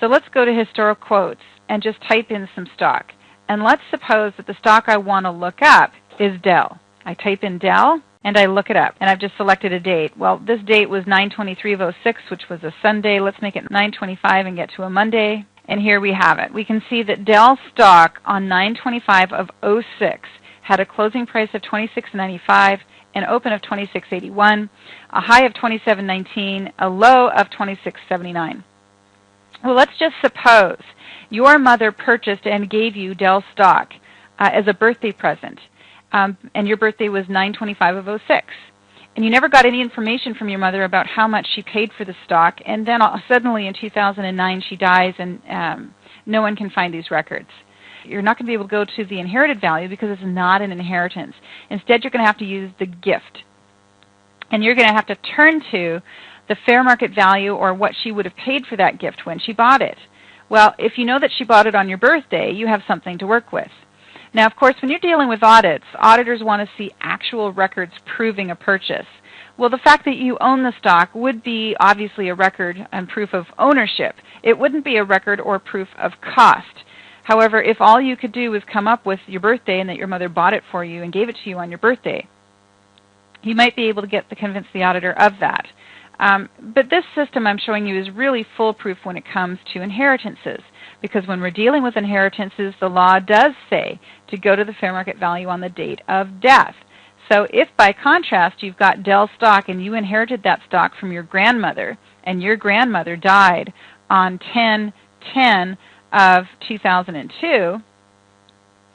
So let's go to historical quotes and just type in some stock. And let's suppose that the stock I want to look up is Dell. I type in Dell, and I look it up, and I've just selected a date. Well, this date was 9/23/06, which was a Sunday. Let's make it 9/25 and get to a Monday. And here we have it. We can see that Dell stock on 9/25/06 had a closing price of $26.95, an open of $26.81, a high of $27.19, a low of $26.79. Well, let's just suppose your mother purchased and gave you Dell stock as a birthday present, and your birthday was 9/25/06. And you never got any information from your mother about how much she paid for the stock, and then suddenly in 2009 she dies, and no one can find these records. You're not going to be able to go to the inherited value because it's not an inheritance. Instead, you're going to have to use the gift. And you're going to have to turn to the fair market value, or what she would have paid for that gift when she bought it. Well, if you know that she bought it on your birthday, you have something to work with. Now, of course, when you're dealing with audits, auditors want to see actual records proving a purchase. Well, the fact that you own the stock would be obviously a record and proof of ownership. It wouldn't be a record or proof of cost. However, if all you could do was come up with your birthday and that your mother bought it for you and gave it to you on your birthday, you might be able to convince the auditor of that. But this system I'm showing you is really foolproof when it comes to inheritances, because when we're dealing with inheritances, the law does say to go to the fair market value on the date of death. So if, by contrast, you've got Dell stock and you inherited that stock from your grandmother, and your grandmother died on 10/10 of 2002,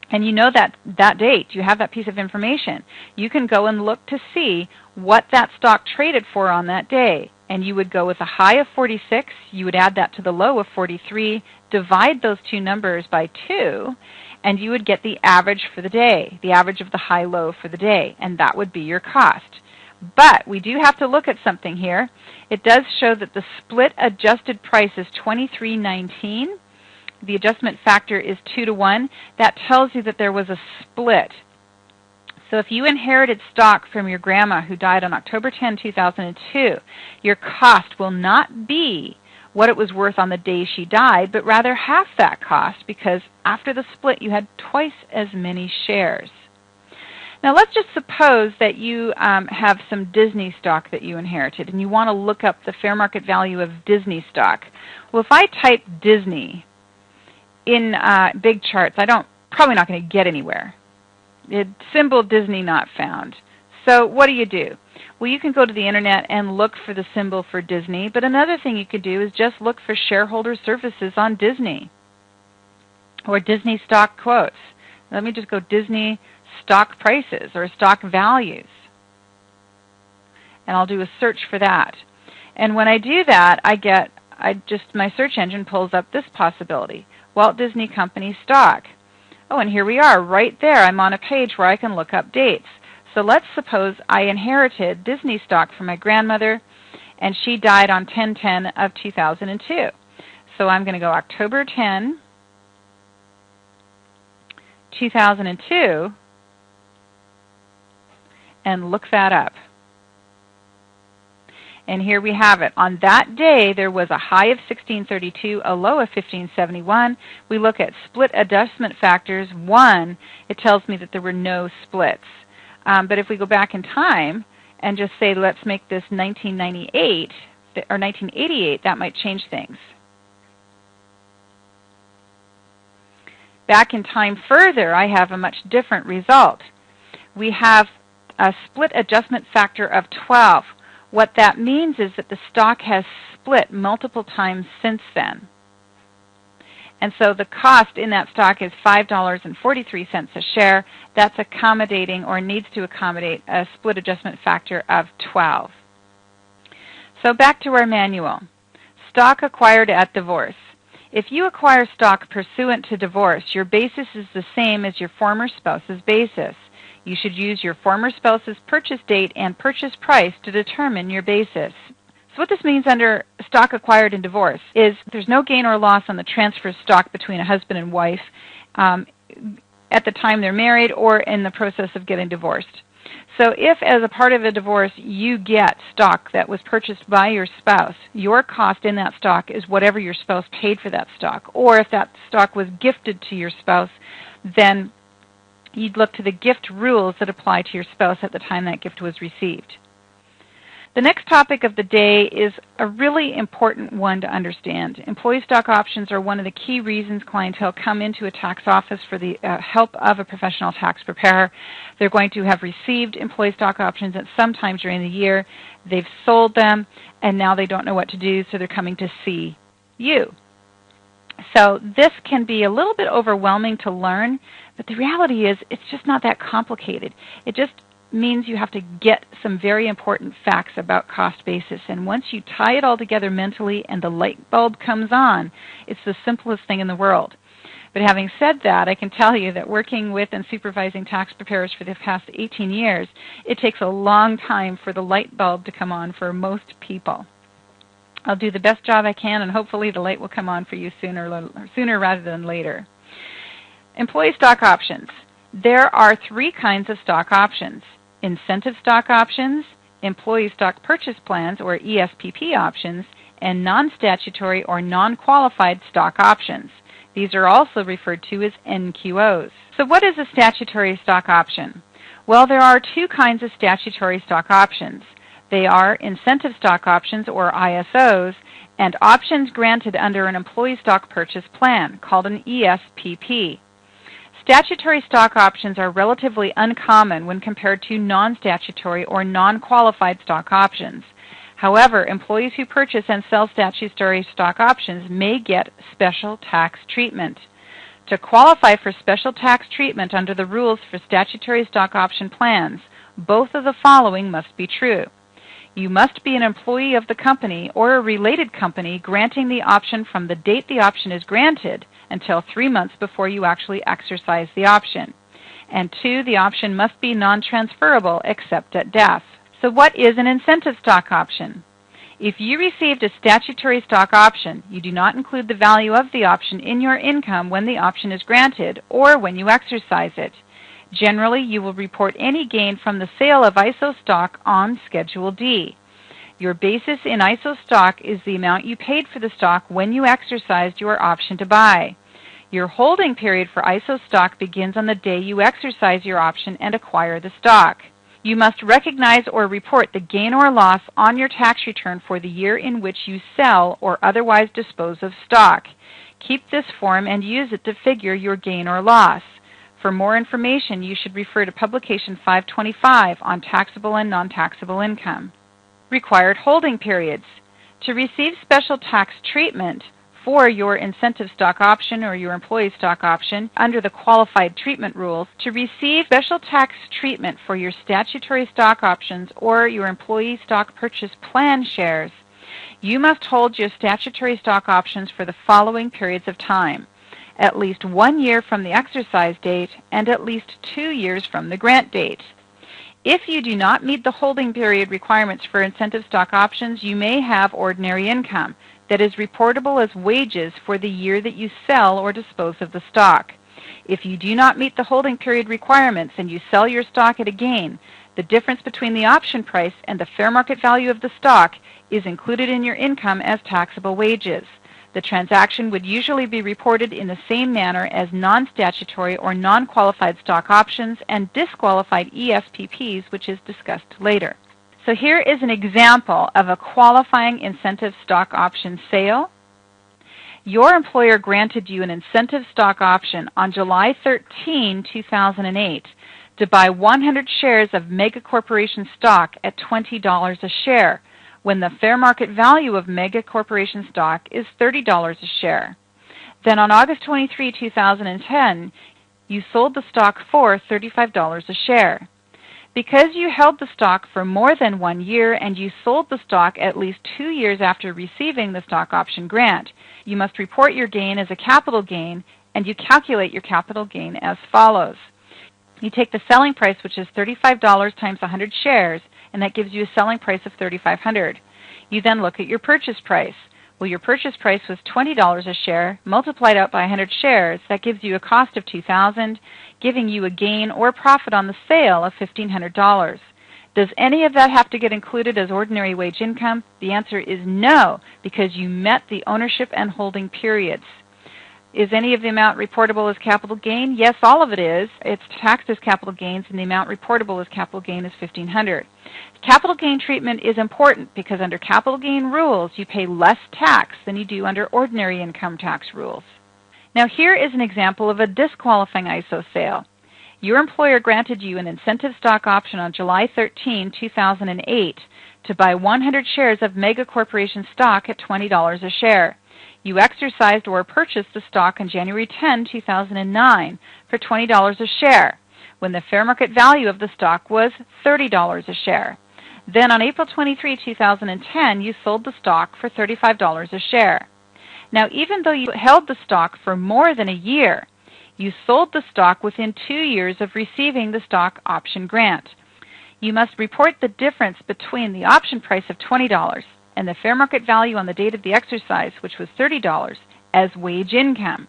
and you know that date, you have that piece of information, you can go and look to see what that stock traded for on that day. And you would go with a high of 46, you would add that to the low of 43, divide those two numbers by 2, and you would get the average for the day, the average of the high-low for the day, and that would be your cost. But we do have to look at something here. It does show that the split adjusted price is $23.19. The adjustment factor is 2-to-1. That tells you that there was a split. So if you inherited stock from your grandma who died on October 10, 2002, your cost will not be what it was worth on the day she died, but rather half that cost, because after the split you had twice as many shares. Now let's just suppose that you have some Disney stock that you inherited, and you want to look up the fair market value of Disney stock. Well, if I type Disney in Big Charts, probably not going to get anywhere. Symbol Disney not found. So what do? Well, you can go to the internet and look for the symbol for Disney, but another thing you could do is just look for shareholder services on Disney or Disney stock quotes. Let me just go Disney stock prices or stock values, and I'll do a search for that. And when I do that, my search engine pulls up this possibility: Walt Disney Company stock. Oh, and here we are, right there. I'm on a page where I can look up dates. So let's suppose I inherited Disney stock from my grandmother, and she died on 10/10 of 2002. So I'm going to go October 10, 2002, and look that up. And here we have it. On that day, there was a high of 1632, a low of 1571. We look at split adjustment factors. 1, it tells me that there were no splits. But if we go back in time and just say, let's make this 1998 or 1988, that might change things. Back in time further, I have a much different result. We have a split adjustment factor of 12. What that means is that the stock has split multiple times since then. And so the cost in that stock is $5.43 a share. That's accommodating or needs to accommodate a split adjustment factor of 12. So back to our manual. Stock acquired at divorce. If you acquire stock pursuant to divorce, your basis is the same as your former spouse's basis. You should use your former spouse's purchase date and purchase price to determine your basis. So what this means under stock acquired in divorce is there's no gain or loss on the transfer of stock between a husband and wife at the time they're married or in the process of getting divorced. So if as a part of a divorce you get stock that was purchased by your spouse, your cost in that stock is whatever your spouse paid for that stock. Or if that stock was gifted to your spouse, then you'd look to the gift rules that apply to your spouse at the time that gift was received. The next topic of the day is a really important one to understand. Employee stock options are one of the key reasons clientele come into a tax office for the help of a professional tax preparer. They're going to have received employee stock options at some time during the year. They've sold them, and now they don't know what to do, so they're coming to see you. So this can be a little bit overwhelming to learn, but the reality is it's just not that complicated. It just means you have to get some very important facts about cost basis. And once you tie it all together mentally and the light bulb comes on, it's the simplest thing in the world. But having said that, I can tell you that working with and supervising tax preparers for the past 18 years, it takes a long time for the light bulb to come on for most people. I'll do the best job I can, and hopefully the light will come on for you sooner rather than later. Employee stock options. There are 3 kinds of stock options: incentive stock options, employee stock purchase plans or ESPP options, and non-statutory or non-qualified stock options. These are also referred to as NQOs. So what is a statutory stock option? Well, there are 2 kinds of statutory stock options. They are incentive stock options or ISOs and options granted under an employee stock purchase plan called an ESPP. Statutory stock options are relatively uncommon when compared to non-statutory or non-qualified stock options. However, employees who purchase and sell statutory stock options may get special tax treatment. To qualify for special tax treatment under the rules for statutory stock option plans, both of the following must be true. You must be an employee of the company or a related company granting the option from the date the option is granted until 3 months before you actually exercise the option. And 2, the option must be non-transferable except at death. So what is an incentive stock option? If you received a statutory stock option, you do not include the value of the option in your income when the option is granted or when you exercise it. Generally, you will report any gain from the sale of ISO stock on Schedule D. Your basis in ISO stock is the amount you paid for the stock when you exercised your option to buy. Your holding period for ISO stock begins on the day you exercise your option and acquire the stock. You must recognize or report the gain or loss on your tax return for the year in which you sell or otherwise dispose of stock. Keep this form and use it to figure your gain or loss. For more information, you should refer to Publication 525 on taxable and non-taxable income. Required holding periods. To receive special tax treatment for your incentive stock option or your employee stock option under the qualified treatment rules, to receive special tax treatment for your statutory stock options or your employee stock purchase plan shares, you must hold your statutory stock options for the following periods of time: at least 1 year from the exercise date and at least 2 years from the grant date. If you do not meet the holding period requirements for incentive stock options, you may have ordinary income that is reportable as wages for the year that you sell or dispose of the stock. If you do not meet the holding period requirements and you sell your stock at a gain, The difference between the option price and the fair market value of the stock is included in your income as taxable wages. The transaction would usually be reported in the same manner as non-statutory or non-qualified stock options and disqualified ESPPs, which is discussed later. So here is an example of a qualifying incentive stock option sale. Your employer granted you an incentive stock option on July 13, 2008 to buy 100 shares of Mega Corporation stock at $20 a share, when the fair market value of Mega Corporation stock is $30 a share. Then on August 23, 2010, you sold the stock for $35 a share. Because you held the stock for more than 1 year and you sold the stock at least 2 years after receiving the stock option grant, you must report your gain as a capital gain, and you calculate your capital gain as follows. You take the selling price, which is $35 times 100 shares, and that gives you a selling price of $3,500. You then look at your purchase price. Well, your purchase price was $20 a share, multiplied out by 100 shares. That gives you a cost of $2,000, giving you a gain or profit on the sale of $1,500. Does any of that have to get included as ordinary wage income? The answer is no, because you met the ownership and holding periods. Is any of the amount reportable as capital gain? Yes, all of it is. It's taxed as capital gains, and the amount reportable as capital gain is $1,500. Capital gain treatment is important because under capital gain rules, you pay less tax than you do under ordinary income tax rules. Now here is an example of a disqualifying ISO sale. Your employer granted you an incentive stock option on July 13, 2008 to buy 100 shares of Mega Corporation stock at $20 a share. You exercised or purchased the stock on January 10, 2009 for $20 a share, when the fair market value of the stock was $30 a share. Then on April 23, 2010, you sold the stock for $35 a share. Now, even though you held the stock for more than a year, you sold the stock within 2 years of receiving the stock option grant. You must report the difference between the option price of $20 and the fair market value on the date of the exercise, which was $30, as wage income.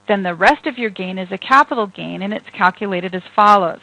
Then the rest of your gain is a capital gain, and it's calculated as follows.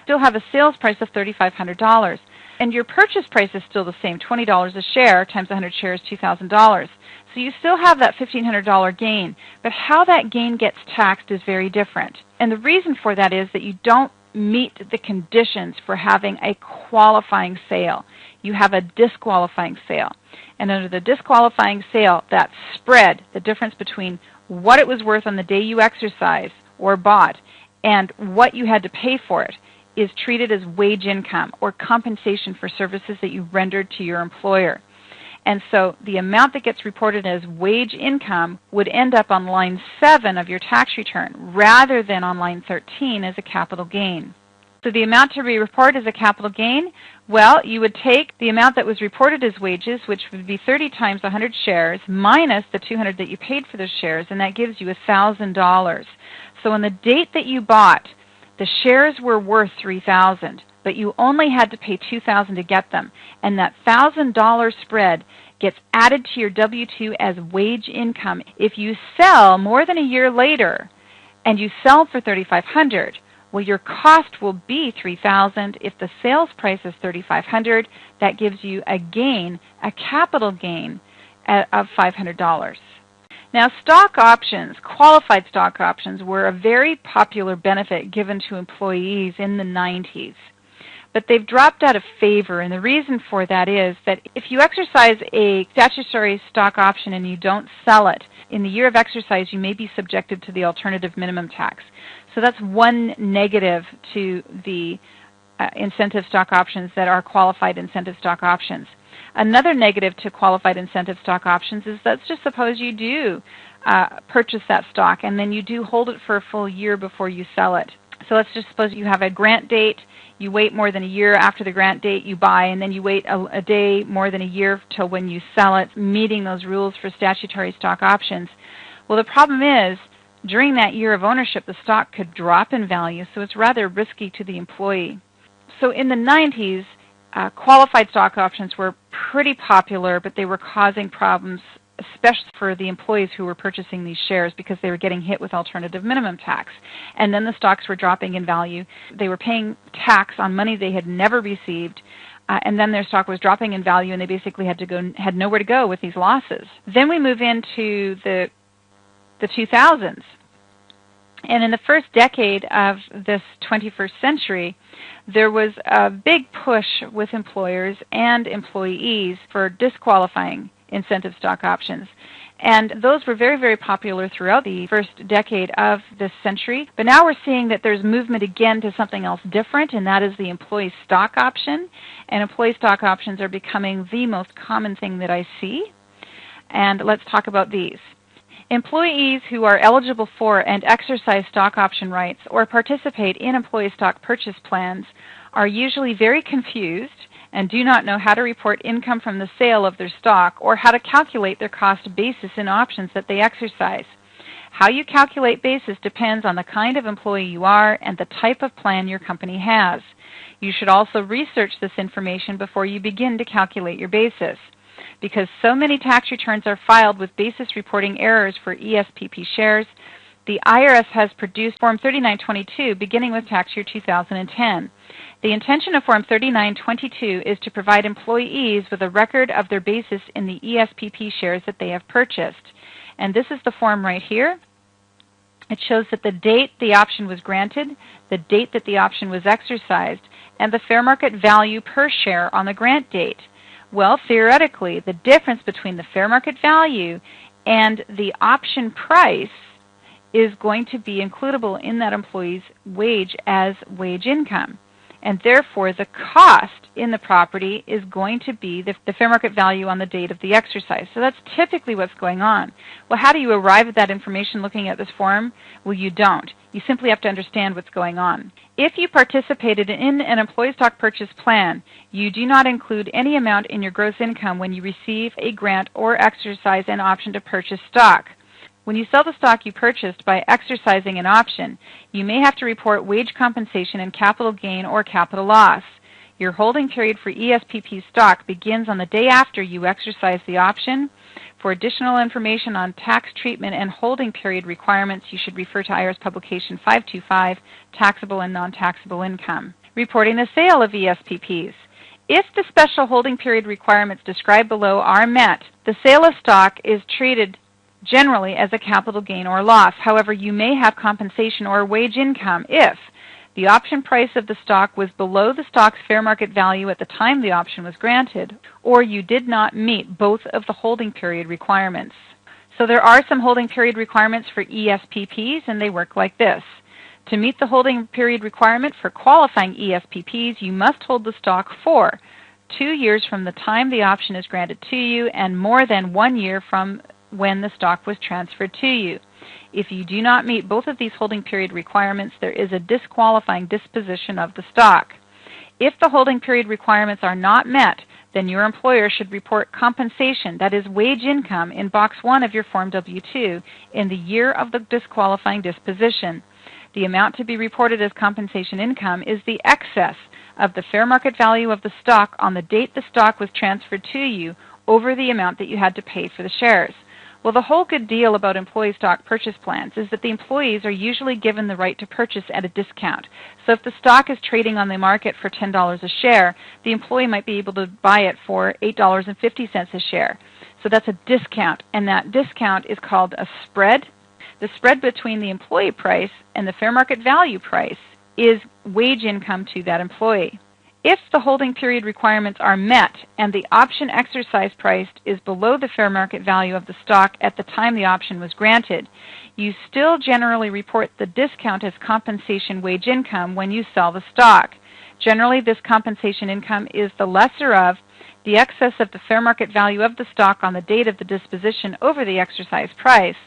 You still have a sales price of $3,500, and your purchase price is still the same, $20 a share times 100 shares, $2,000. So you still have that $1,500 gain, but how that gain gets taxed is very different. And the reason for that is that you don't meet the conditions for having a qualifying sale. You have a disqualifying sale. And under the disqualifying sale, that spread, the difference between what it was worth on the day you exercised or bought and what you had to pay for it, is treated as wage income or compensation for services that you rendered to your employer. And so the amount that gets reported as wage income would end up on line 7 of your tax return rather than on line 13 as a capital gain. So the amount to be reported as a capital gain, well, you would take the amount that was reported as wages, which would be 30 times 100 shares, minus the $200 that you paid for those shares, and that gives you $1,000. So on the date that you bought, the shares were worth $3,000, but you only had to pay $2,000 to get them, and that $1,000 spread gets added to your W-2 as wage income. If you sell more than a year later and you sell for $3,500, well, your cost will be $3,000. If the sales price is $3,500, that gives you a gain, a capital gain of $500. Now, stock options, qualified stock options, were a very popular benefit given to employees in the 90s. But they've dropped out of favor, and the reason for that is that if you exercise a statutory stock option and you don't sell it, in the year of exercise you may be subjected to the alternative minimum tax. So that's one negative to the incentive stock options that are qualified incentive stock options. Another negative to qualified incentive stock options is, let's just suppose you do purchase that stock and then you do hold it for a full year before you sell it. So let's just suppose you have a grant date, you wait more than a year after the grant date, you buy, and then you wait a day more than a year till when you sell it, meeting those rules for statutory stock options. Well, the problem is, during that year of ownership, the stock could drop in value, so it's rather risky to the employee. So in the 90s, qualified stock options were pretty popular, but they were causing problems especially for the employees who were purchasing these shares because they were getting hit with alternative minimum tax. And then the stocks were dropping in value. They were paying tax on money they had never received. And then their stock was dropping in value, and they basically had nowhere to go with these losses. Then we move into the 2000s. And in the first decade of this 21st century, there was a big push with employers and employees for disqualifying incentive stock options. And those were very, very popular throughout the first decade of this century. But now we're seeing that there's movement again to something else different, and that is the employee stock option. And employee stock options are becoming the most common thing that I see. And let's talk about these. Employees who are eligible for and exercise stock option rights or participate in employee stock purchase plans are usually very confused and do not know how to report income from the sale of their stock or how to calculate their cost basis in options that they exercise. How you calculate basis depends on the kind of employee you are and the type of plan your company has. You should also research this information before you begin to calculate your basis. Because so many tax returns are filed with basis reporting errors for ESPP shares, the IRS has produced Form 3922 beginning with tax year 2010. The intention of Form 3922 is to provide employees with a record of their basis in the ESPP shares that they have purchased. And this is the form right here. It shows that the date the option was granted, the date that the option was exercised, and the fair market value per share on the grant date. Well, theoretically, the difference between the fair market value and the option price is going to be includable in that employee's wage as wage income. And therefore, the cost in the property is going to be the fair market value on the date of the exercise. So that's typically what's going on. Well, how do you arrive at that information looking at this form? Well, you don't. You simply have to understand what's going on. If you participated in an employee stock purchase plan, you do not include any amount in your gross income when you receive a grant or exercise an option to purchase stock. When you sell the stock you purchased by exercising an option, you may have to report wage compensation and capital gain or capital loss. Your holding period for ESPP stock begins on the day after you exercise the option. For additional information on tax treatment and holding period requirements, you should refer to IRS Publication 525, Taxable and Non-Taxable Income. Reporting the sale of ESPPs. If the special holding period requirements described below are met, the sale of stock is treated generally as a capital gain or loss. However, you may have compensation or wage income if the option price of the stock was below the stock's fair market value at the time the option was granted, or you did not meet both of the holding period requirements. So there are some holding period requirements for ESPPs, and they work like this. To meet the holding period requirement for qualifying ESPPs, you must hold the stock for 2 years from the time the option is granted to you and more than 1 year from when the stock was transferred to you. If you do not meet both of these holding period requirements, there is a disqualifying disposition of the stock. If the holding period requirements are not met, then your employer should report compensation, that is wage income, in Box 1 of your Form W-2 in the year of the disqualifying disposition. The amount to be reported as compensation income is the excess of the fair market value of the stock on the date the stock was transferred to you over the amount that you had to pay for the shares. Well, the whole good deal about employee stock purchase plans is that the employees are usually given the right to purchase at a discount. So if the stock is trading on the market for $10 a share, the employee might be able to buy it for $8.50 a share. So that's a discount, and that discount is called a spread. The spread between the employee price and the fair market value price is wage income to that employee. If the holding period requirements are met and the option exercise price is below the fair market value of the stock at the time the option was granted, you still generally report the discount as compensation wage income when you sell the stock. Generally, this compensation income is the lesser of the excess of the fair market value of the stock on the date of the disposition over the exercise price,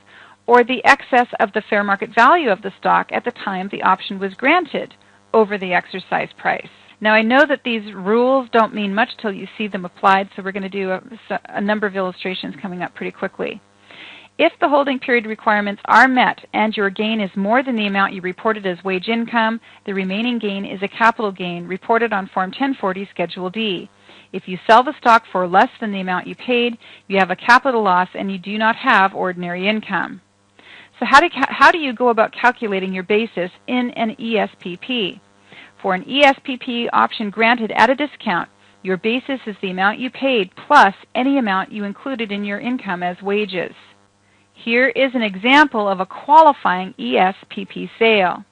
or the excess of the fair market value of the stock at the time the option was granted over the exercise price. Now, I know that these rules don't mean much till you see them applied, so we're going to do a number of illustrations coming up pretty quickly. If the holding period requirements are met and your gain is more than the amount you reported as wage income, the remaining gain is a capital gain reported on Form 1040 Schedule D. If you sell the stock for less than the amount you paid, you have a capital loss and you do not have ordinary income. So how do you go about calculating your basis in an ESPP? For an ESPP option granted at a discount, your basis is the amount you paid plus any amount you included in your income as wages. Here is an example of a qualifying ESPP sale.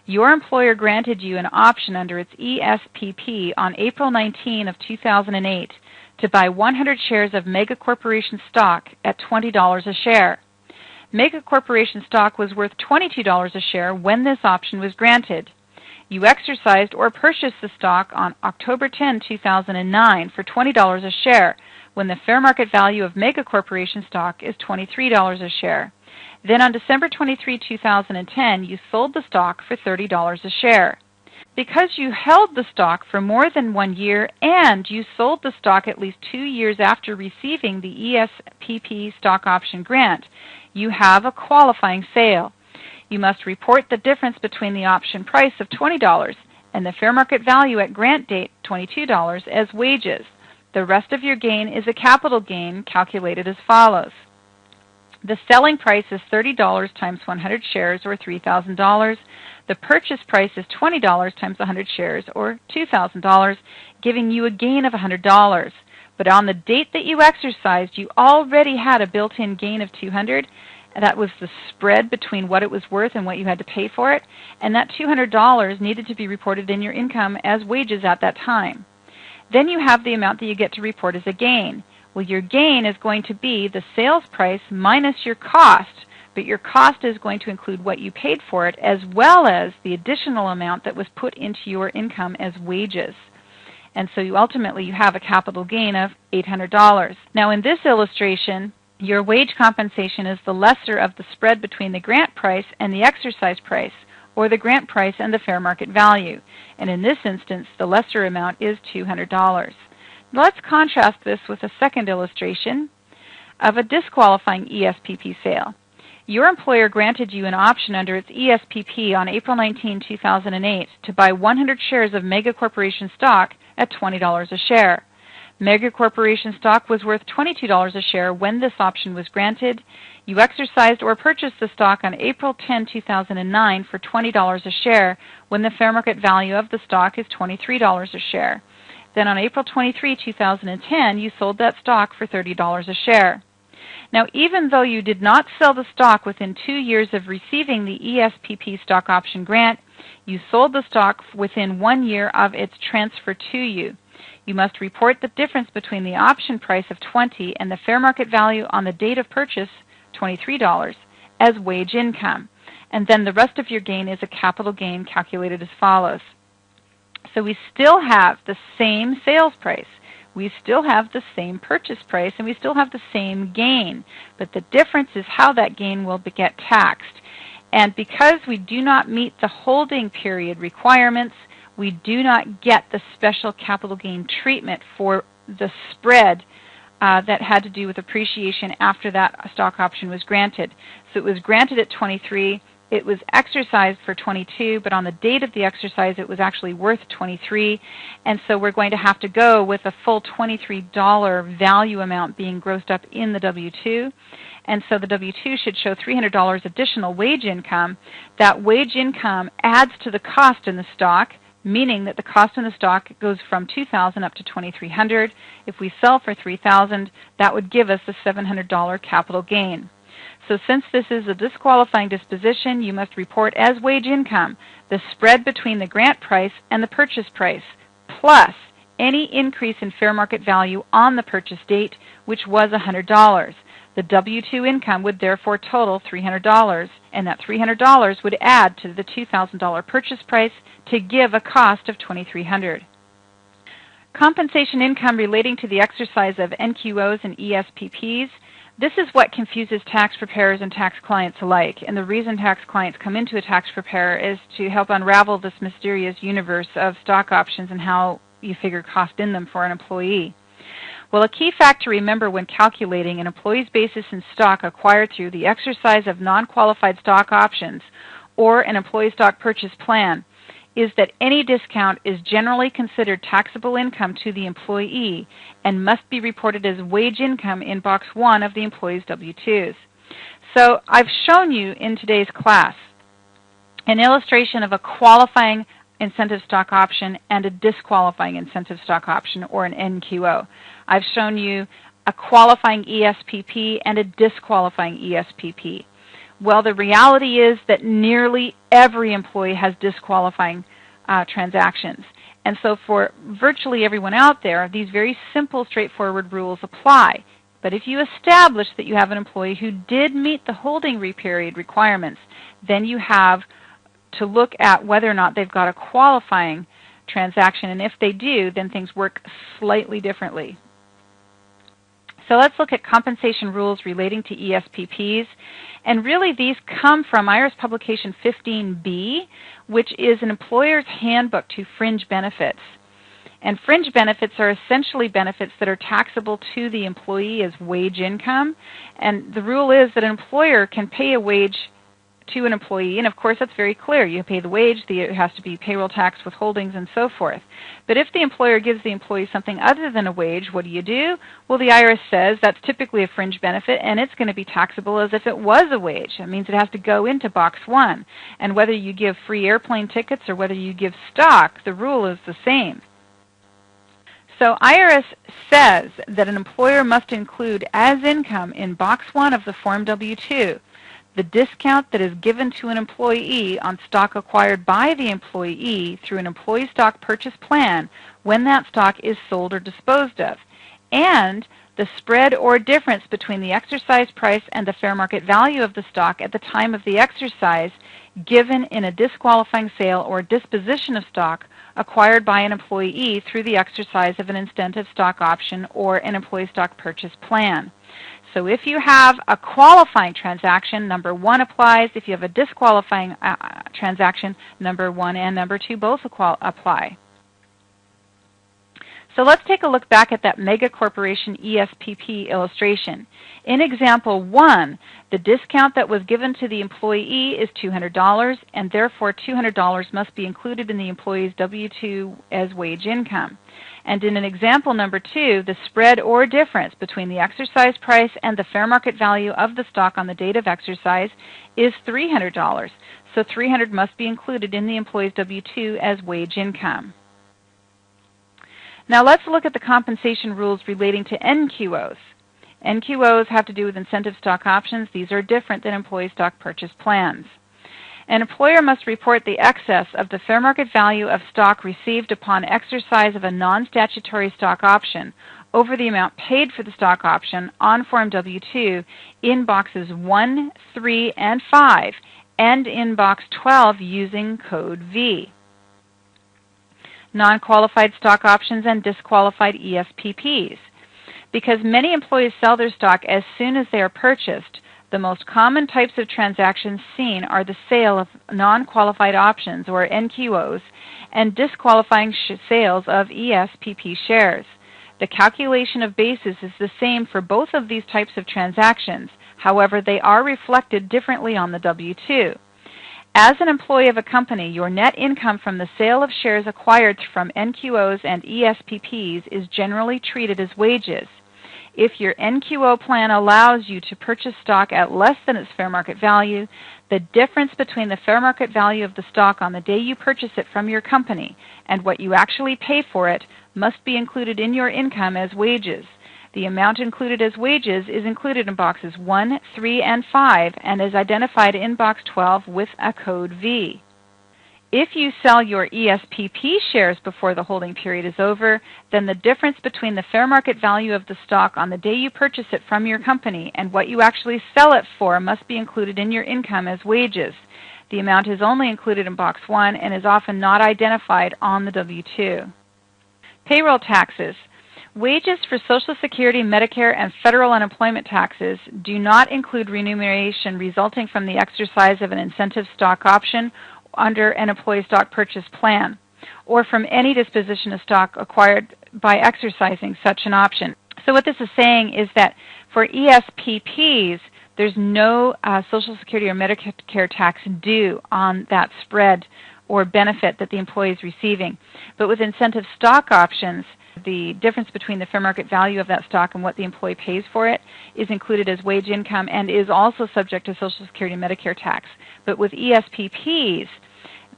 Your employer granted you an option under its ESPP on April 19 of 2008 to buy 100 shares of Mega Corporation stock at $20 a share. Mega Corporation stock was worth $22 a share when this option was granted. You exercised or purchased the stock on October 10, 2009 for $20 a share, when the fair market value of Mega Corporation stock is $23 a share. Then on December 23, 2010, you sold the stock for $30 a share. Because you held the stock for more than 1 year and you sold the stock at least 2 years after receiving the ESPP stock option grant, you have a qualifying sale. You must report the difference between the option price of $20 and the fair market value at grant date, $22, as wages. The rest of your gain is a capital gain calculated as follows. The selling price is $30 times 100 shares, or $3,000. The purchase price is $20 times 100 shares, or $2,000, giving you a gain of $100. But on the date that you exercised, you already had a built-in gain of $200. That was the spread between what it was worth and what you had to pay for it. And that $200 needed to be reported in your income as wages at that time. Then you have the amount that you get to report as a gain. Well, your gain is going to be the sales price minus your cost, but your cost is going to include what you paid for it as well as the additional amount that was put into your income as wages. And so you ultimately have a capital gain of $800. Now in this illustration, your wage compensation is the lesser of the spread between the grant price and the exercise price, or the grant price and the fair market value. And in this instance, the lesser amount is $200. Let's contrast this with a second illustration of a disqualifying ESPP sale. Your employer granted you an option under its ESPP on April 19, 2008 to buy 100 shares of Mega Corporation stock at $20 a share. Mega Corporation stock was worth $22 a share when this option was granted. You exercised or purchased the stock on April 10, 2009 for $20 a share when the fair market value of the stock is $23 a share. Then on April 23, 2010, you sold that stock for $30 a share. Now, even though you did not sell the stock within 2 years of receiving the ESPP stock option grant, you sold the stock within 1 year of its transfer to you. You must report the difference between the option price of $20 and the fair market value on the date of purchase, $23, as wage income. And then the rest of your gain is a capital gain calculated as follows. So we still have the same sales price. We still have the same purchase price, and we still have the same gain. But the difference is how that gain will get taxed. And because we do not meet the holding period requirements, we do not get the special capital gain treatment for the spread that had to do with appreciation after that stock option was granted. So it was granted at 23. It was exercised for 22, but on the date of the exercise, it was actually worth 23. And so we're going to have to go with a full $23 value amount being grossed up in the W-2. And so the W-2 should show $300 additional wage income. That wage income adds to the cost in the stock, meaning that the cost in the stock goes from $2,000 up to $2,300. If we sell for $3,000, that would give us a $700 capital gain. So since this is a disqualifying disposition, you must report as wage income the spread between the grant price and the purchase price, plus any increase in fair market value on the purchase date, which was $100. The W-2 income would therefore total $300, and that $300 would add to the $2,000 purchase price to give a cost of $2,300. Compensation income relating to the exercise of NQOs and ESPPs. This is what confuses tax preparers and tax clients alike, and the reason tax clients come into a tax preparer is to help unravel this mysterious universe of stock options and how you figure cost in them for an employee. Well, a key fact to remember when calculating an employee's basis in stock acquired through the exercise of non-qualified stock options or an employee stock purchase plan is that any discount is generally considered taxable income to the employee and must be reported as wage income in Box 1 of the employee's W-2s. So I've shown you in today's class an illustration of a qualifying incentive stock option and a disqualifying incentive stock option, or an NQO. I've shown you a qualifying ESPP and a disqualifying ESPP. Well, the reality is that nearly every employee has disqualifying transactions. And so for virtually everyone out there, these very simple, straightforward rules apply. But if you establish that you have an employee who did meet the holding period requirements, then you have to look at whether or not they've got a qualifying transaction. And if they do, then things work slightly differently. So let's look at compensation rules relating to ESPPs. And really these come from IRS Publication 15B, which is an employer's handbook to fringe benefits. And fringe benefits are essentially benefits that are taxable to the employee as wage income. And the rule is that an employer can pay a wage to an employee, and of course that's very clear. You pay the wage, it has to be payroll tax, withholdings, and so forth. But if the employer gives the employee something other than a wage, what do? Well, the IRS says that's typically a fringe benefit, and it's going to be taxable as if it was a wage. That means it has to go into Box 1. And whether you give free airplane tickets or whether you give stock, the rule is the same. So IRS says that an employer must include as income in Box 1 of the Form W-2 the discount that is given to an employee on stock acquired by the employee through an employee stock purchase plan when that stock is sold or disposed of, and the spread or difference between the exercise price and the fair market value of the stock at the time of the exercise given in a disqualifying sale or disposition of stock acquired by an employee through the exercise of an incentive stock option or an employee stock purchase plan. So if you have a qualifying transaction, number 1 applies. If you have a disqualifying transaction, number 1 and number 2 both apply. So let's take a look back at that mega corporation ESPP illustration. In example 1, the discount that was given to the employee is $200, and therefore $200 must be included in the employee's W-2 as wage income. And in an example number 2, the spread or difference between the exercise price and the fair market value of the stock on the date of exercise is $300. So $300 must be included in the employee's W-2 as wage income. Now let's look at the compensation rules relating to NQOs. NQOs have to do with incentive stock options. These are different than employee stock purchase plans. An employer must report the excess of the fair market value of stock received upon exercise of a non-statutory stock option over the amount paid for the stock option on Form W-2 in Boxes 1, 3, and 5, and in Box 12 using Code V. Non-qualified stock options and disqualified ESPPs. Because many employees sell their stock as soon as they are purchased, the most common types of transactions seen are the sale of non-qualified options, or NQOs, and disqualifying sales of ESPP shares. The calculation of basis is the same for both of these types of transactions. However, they are reflected differently on the W-2. As an employee of a company, your net income from the sale of shares acquired from NQOs and ESPPs is generally treated as wages. If your NQO plan allows you to purchase stock at less than its fair market value, the difference between the fair market value of the stock on the day you purchase it from your company and what you actually pay for it must be included in your income as wages. The amount included as wages is included in Boxes 1, 3, and 5 and is identified in Box 12 with a Code V. If you sell your ESPP shares before the holding period is over, then the difference between the fair market value of the stock on the day you purchase it from your company and what you actually sell it for must be included in your income as wages. The amount is only included in Box 1 and is often not identified on the W-2. Payroll taxes. Wages for Social Security, Medicare, and federal unemployment taxes do not include remuneration resulting from the exercise of an incentive stock option under an employee stock purchase plan, or from any disposition of stock acquired by exercising such an option. So what this is saying is that for ESPPs, there's no Social Security or Medicare tax due on that spread or benefit that the employee is receiving. But with incentive stock options, the difference between the fair market value of that stock and what the employee pays for it is included as wage income and is also subject to Social Security and Medicare tax. But with ESPPs,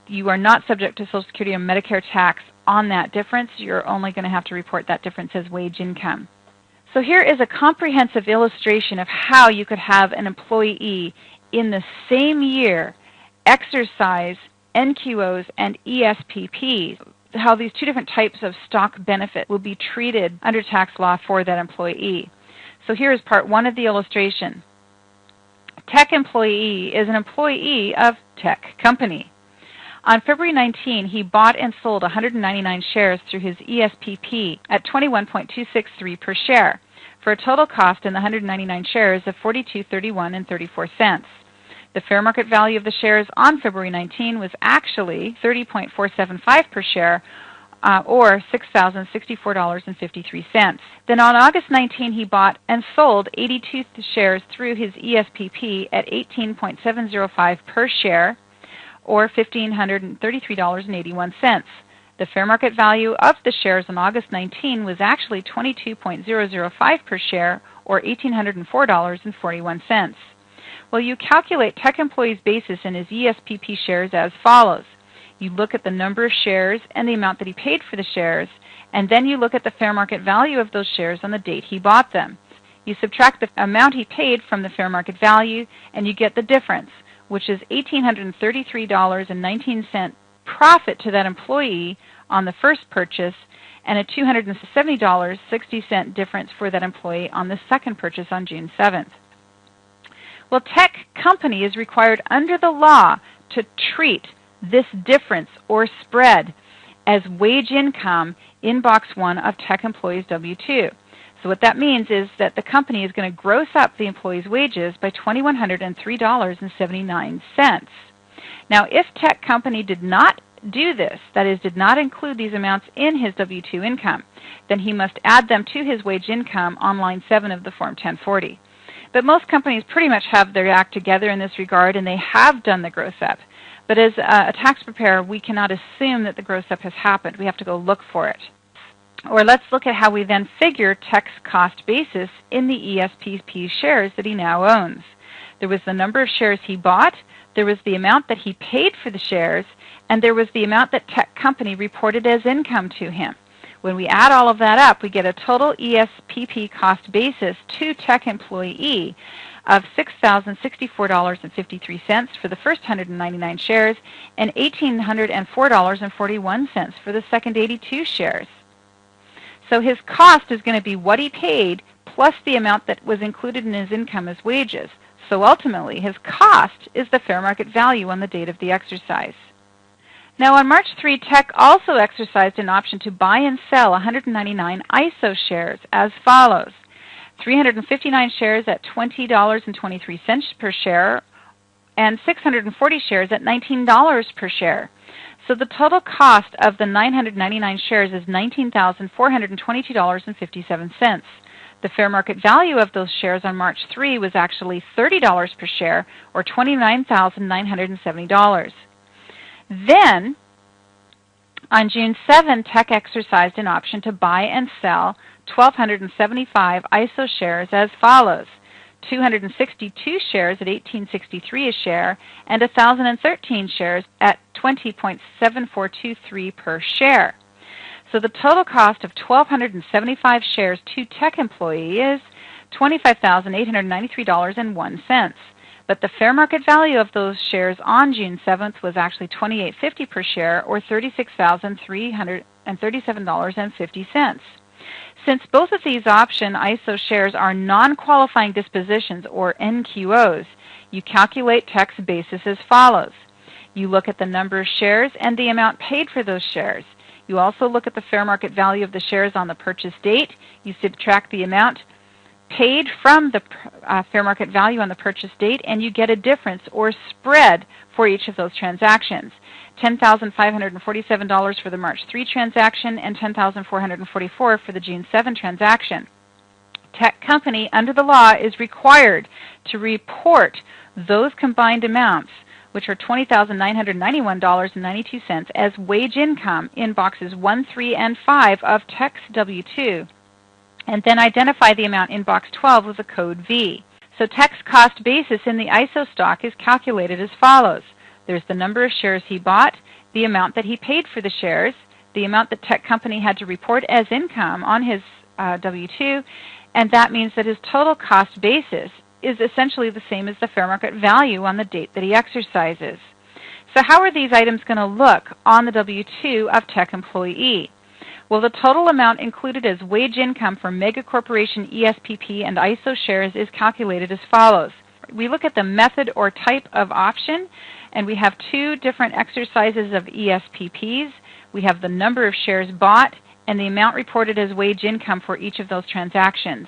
you are not subject to Social Security and Medicare tax on that difference. You're only going to have to report that difference as wage income. So here is a comprehensive illustration of how you could have an employee in the same year exercise NQOs and ESPPs, how these two different types of stock benefit will be treated under tax law for that employee. So here is part one of the illustration. Tech employee is an employee of tech company. On February 19, he bought and sold 199 shares through his ESPP at 21.263 per share for a total cost in the 199 shares of $42.3134. The fair market value of the shares on February 19 was actually $30.475 per share, or $6,064.53. Then on August 19, he bought and sold 82 shares through his ESPP at $18.705 per share, or $1,533.81. The fair market value of the shares on August 19 was actually $22.005 per share, or $1,804.41. Well, you calculate tech employee's basis in his ESPP shares as follows. You look at the number of shares and the amount that he paid for the shares, and then you look at the fair market value of those shares on the date he bought them. You subtract the amount he paid from the fair market value, and you get the difference, which is $1,833.19 profit to that employee on the first purchase, and a $270.60 difference for that employee on the second purchase on June 7th. Well, tech company is required under the law to treat this difference or spread as wage income in Box 1 of tech employees' W-2. So what that means is that the company is going to gross up the employee's wages by $2,103.79. Now, if tech company did not do this, that is, did not include these amounts in his W-2 income, then he must add them to his wage income on line 7 of the Form 1040. But most companies pretty much have their act together in this regard, and they have done the gross up. But as a tax preparer, we cannot assume that the gross up has happened. We have to go look for it. Or let's look at how we then figure tech's cost basis in the ESPP shares that he now owns. There was the number of shares he bought, there was the amount that he paid for the shares, and there was the amount that tech company reported as income to him. When we add all of that up, we get a total ESPP cost basis to tech employee of $6,064.53 for the first 199 shares and $1,804.41 for the second 82 shares. So his cost is going to be what he paid plus the amount that was included in his income as wages. So ultimately, his cost is the fair market value on the date of the exercise. Now on March 3, Tech also exercised an option to buy and sell 199 ISO shares as follows. 359 shares at $20.23 per share and 640 shares at $19 per share. So the total cost of the 999 shares is $19,422.57. The fair market value of those shares on March 3 was actually $30 per share, or $29,970. Then, on June 7, Tech exercised an option to buy and sell 1,275 ISO shares as follows. 262 shares at $18.63 a share and 1,013 shares at $20.7423 per share. So the total cost of 1,275 shares to Tech employee is $25,893.01. But the fair market value of those shares on June 7th was actually $28.50 per share, or $36,337.50. Since both of these option ISO shares are non-qualifying dispositions, or NQOs, you calculate Tech's basis as follows. You look at the number of shares and the amount paid for those shares. You also look at the fair market value of the shares on the purchase date. You subtract the amount paid from the fair market value on the purchase date, and you get a difference or spread for each of those transactions. $10,547 for the March 3 transaction and $10,444 for the June 7 transaction. Tech company, under the law, is required to report those combined amounts which are $20,991.92 as wage income in boxes 1, 3, and 5 of Tech's W-2, and then identify the amount in box 12 with the code V. So Tech's cost basis in the ISO stock is calculated as follows. There's the number of shares he bought, the amount that he paid for the shares, the amount that Tech Company had to report as income on his W-2, and that means that his total cost basis is essentially the same as the fair market value on the date that he exercises. So how are these items going to look on the W-2 of Tech employee? Well, the total amount included as wage income for Mega Corporation ESPP and ISO shares is calculated as follows. We look at the method or type of option, and we have two different exercises of ESPPs. We have the number of shares bought and the amount reported as wage income for each of those transactions.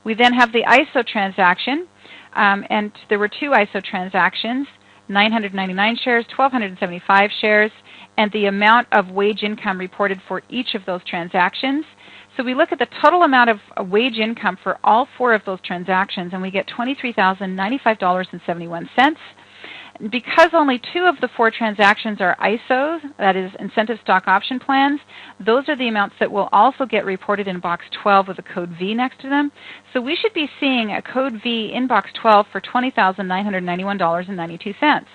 We then have the ISO transaction, and there were two ISO transactions, 999 shares, 1,275 shares, and the amount of wage income reported for each of those transactions. So we look at the total amount of wage income for all four of those transactions, and we get $23,095.71. Because only two of the four transactions are ISOs, that is incentive stock option plans, those are the amounts that will also get reported in box 12 with a code V next to them. So we should be seeing a code V in box 12 for $20,991.92.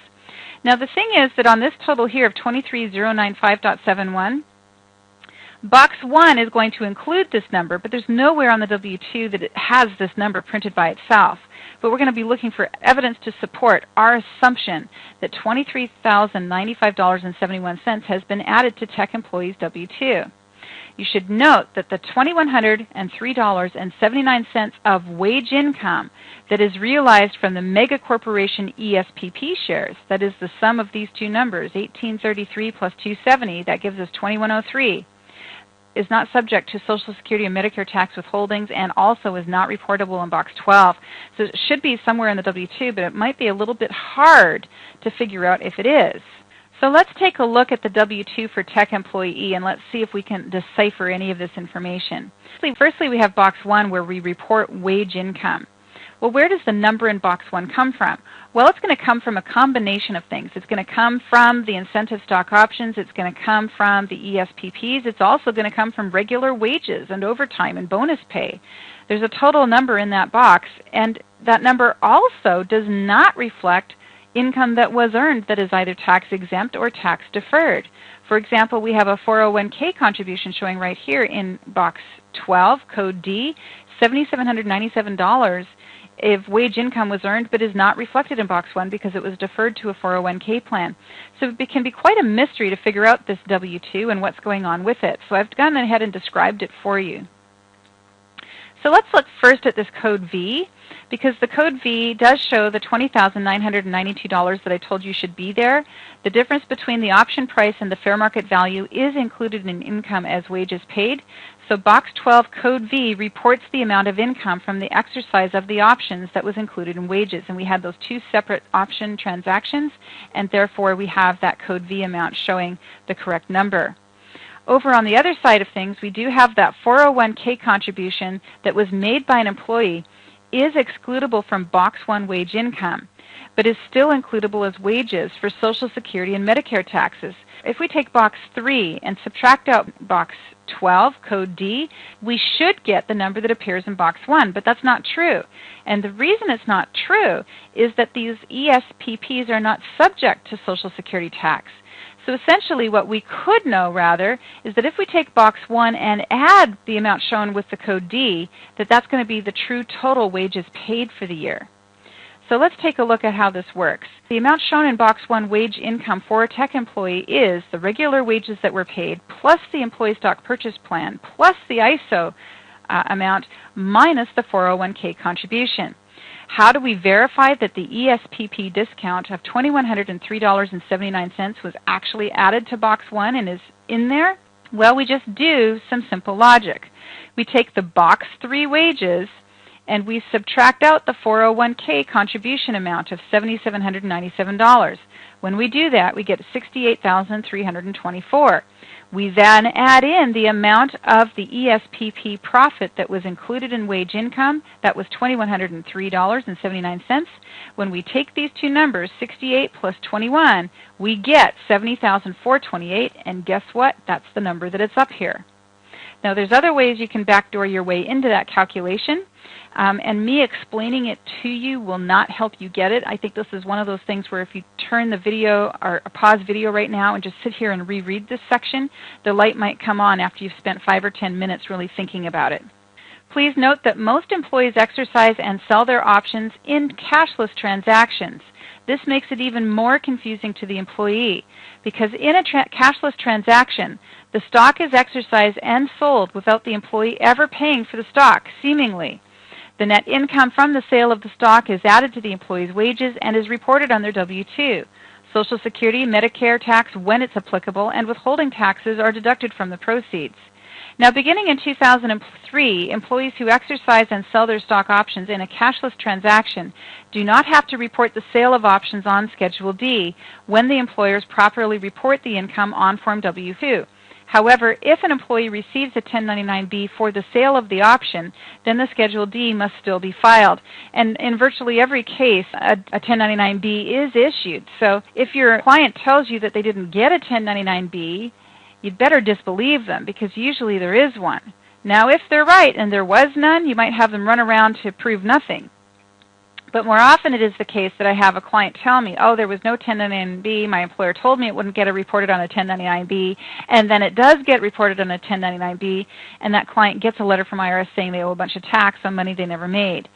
Now the thing is that on this total here of 23095.71, box 1 is going to include this number, but there's nowhere on the W-2 that it has this number printed by itself. But we're going to be looking for evidence to support our assumption that $23,095.71 has been added to Tech employees' W-2. You should note that the $2,103.79 of wage income that is realized from the Mega Corporation ESPP shares, that is the sum of these two numbers, 1833 plus 270, that gives us 2103, is not subject to Social Security and Medicare tax withholdings and also is not reportable in box 12. So it should be somewhere in the W-2, but it might be a little bit hard to figure out if it is. So let's take a look at the W-2 for Tech employee and let's see if we can decipher any of this information. Firstly, we have box 1 where we report wage income. Well, where does the number in box 1 come from? Well, it's going to come from a combination of things. It's going to come from the incentive stock options. It's going to come from the ESPPs. It's also going to come from regular wages and overtime and bonus pay. There's a total number in that box, and that number also does not reflect income that was earned that is either tax exempt or tax deferred. For example, we have a 401k contribution showing right here in box 12, code D, $7,797 if wage income was earned but is not reflected in box 1 because it was deferred to a 401k plan. So it can be quite a mystery to figure out this W-2 and what's going on with it. So I've gone ahead and described it for you. So let's look first at this code V, because the code V does show the $20,992 that I told you should be there. The difference between the option price and the fair market value is included in income as wages paid. So box 12 code V reports the amount of income from the exercise of the options that was included in wages. And we had those two separate option transactions, and therefore we have that code V amount showing the correct number. Over on the other side of things, we do have that 401k contribution that was made by an employee is excludable from box 1 wage income, but is still includable as wages for Social Security and Medicare taxes. If we take box 3 and subtract out box 12, code D, we should get the number that appears in box 1, but that's not true. And the reason it's not true is that these ESPPs are not subject to Social Security tax. So essentially what we could know, rather, is that if we take box 1 and add the amount shown with the code D, that's going to be the true total wages paid for the year. So let's take a look at how this works. The amount shown in box 1 wage income for a Tech employee is the regular wages that were paid plus the employee stock purchase plan plus the ISO amount minus the 401k contribution. How do we verify that the ESPP discount of $2,103.79 was actually added to box 1 and is in there? Well, we just do some simple logic. We take the box 3 wages and we subtract out the 401k contribution amount of $7,797. When we do that, we get $68,324. We then add in the amount of the ESPP profit that was included in wage income. That was $2,103.79. When we take these two numbers, 68 plus 21, we get $70,428, and guess what? That's the number that it's up here. Now, there's other ways you can backdoor your way into that calculation, and me explaining it to you will not help you get it. I think this is one of those things where if you turn the video or pause video right now and just sit here and reread this section, the light might come on after you've spent 5 or 10 minutes really thinking about it. Please note that most employees exercise and sell their options in cashless transactions. This makes it even more confusing to the employee because in a cashless transaction, the stock is exercised and sold without the employee ever paying for the stock, seemingly. The net income from the sale of the stock is added to the employee's wages and is reported on their W-2. Social Security, Medicare tax, when it's applicable, and withholding taxes are deducted from the proceeds. Now, beginning in 2003, employees who exercise and sell their stock options in a cashless transaction do not have to report the sale of options on Schedule D when the employers properly report the income on Form W-2. However, if an employee receives a 1099-B for the sale of the option, then the Schedule D must still be filed. And in virtually every case, a 1099-B is issued. So if your client tells you that they didn't get a 1099-B, you'd better disbelieve them because usually there is one. Now, if they're right and there was none, you might have them run around to prove nothing. But more often it is the case that I have a client tell me, oh, there was no 1099-B, my employer told me it wouldn't get reported on a 1099-B, and then it does get reported on a 1099-B, and that client gets a letter from IRS saying they owe a bunch of tax on money they never made.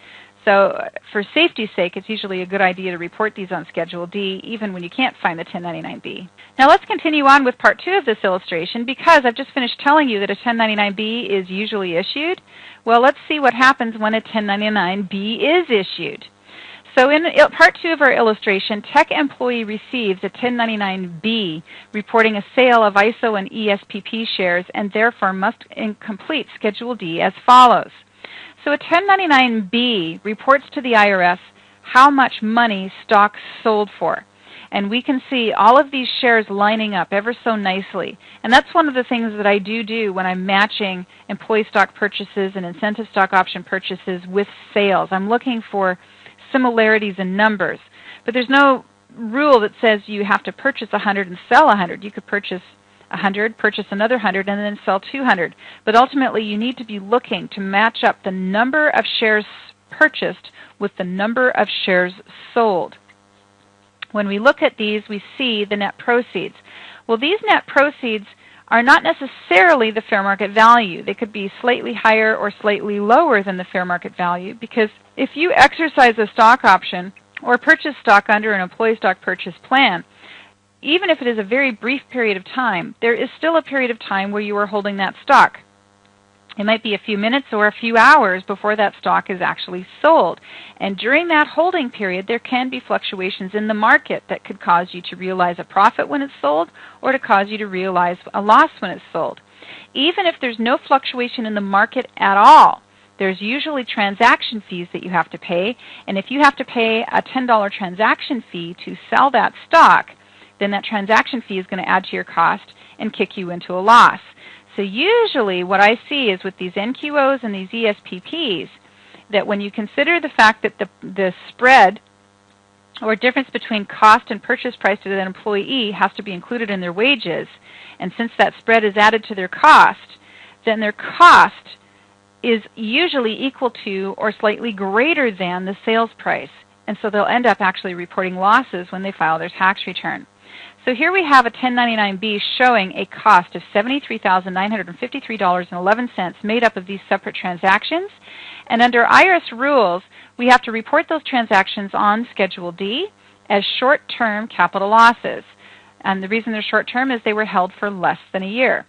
So for safety's sake, it's usually a good idea to report these on Schedule D, even when you can't find the 1099-B. Now let's continue on with part 2 of this illustration because I've just finished telling you that a 1099-B is usually issued. Well, let's see what happens when a 1099-B is issued. So in part 2 of our illustration, tech employee receives a 1099-B reporting a sale of ISO and ESPP shares and therefore must complete Schedule D as follows. So a 1099-B reports to the IRS how much money stock sold for. And we can see all of these shares lining up ever so nicely. And that's one of the things that I do when I'm matching employee stock purchases and incentive stock option purchases with sales. I'm looking for similarities in numbers. But there's no rule that says you have to purchase 100 and sell 100. You could purchase 100, purchase another 100, and then sell 200. But ultimately, you need to be looking to match up the number of shares purchased with the number of shares sold. When we look at these, we see the net proceeds. Well, these net proceeds are not necessarily the fair market value. They could be slightly higher or slightly lower than the fair market value because if you exercise a stock option or purchase stock under an employee stock purchase plan, even if it is a very brief period of time, there is still a period of time where you are holding that stock. It might be a few minutes or a few hours before that stock is actually sold. And during that holding period, there can be fluctuations in the market that could cause you to realize a profit when it's sold or to cause you to realize a loss when it's sold. Even if there's no fluctuation in the market at all, there's usually transaction fees that you have to pay. And if you have to pay a $10 transaction fee to sell that stock, then that transaction fee is going to add to your cost and kick you into a loss. So usually what I see is with these NQOs and these ESPPs, that when you consider the fact that the spread or difference between cost and purchase price to that employee has to be included in their wages, and since that spread is added to their cost, then their cost is usually equal to or slightly greater than the sales price. And so they'll end up actually reporting losses when they file their tax return. So here we have a 1099-B showing a cost of $73,953.11 made up of these separate transactions. And under IRS rules, we have to report those transactions on Schedule D as short-term capital losses. And the reason they're short-term is they were held for less than a year.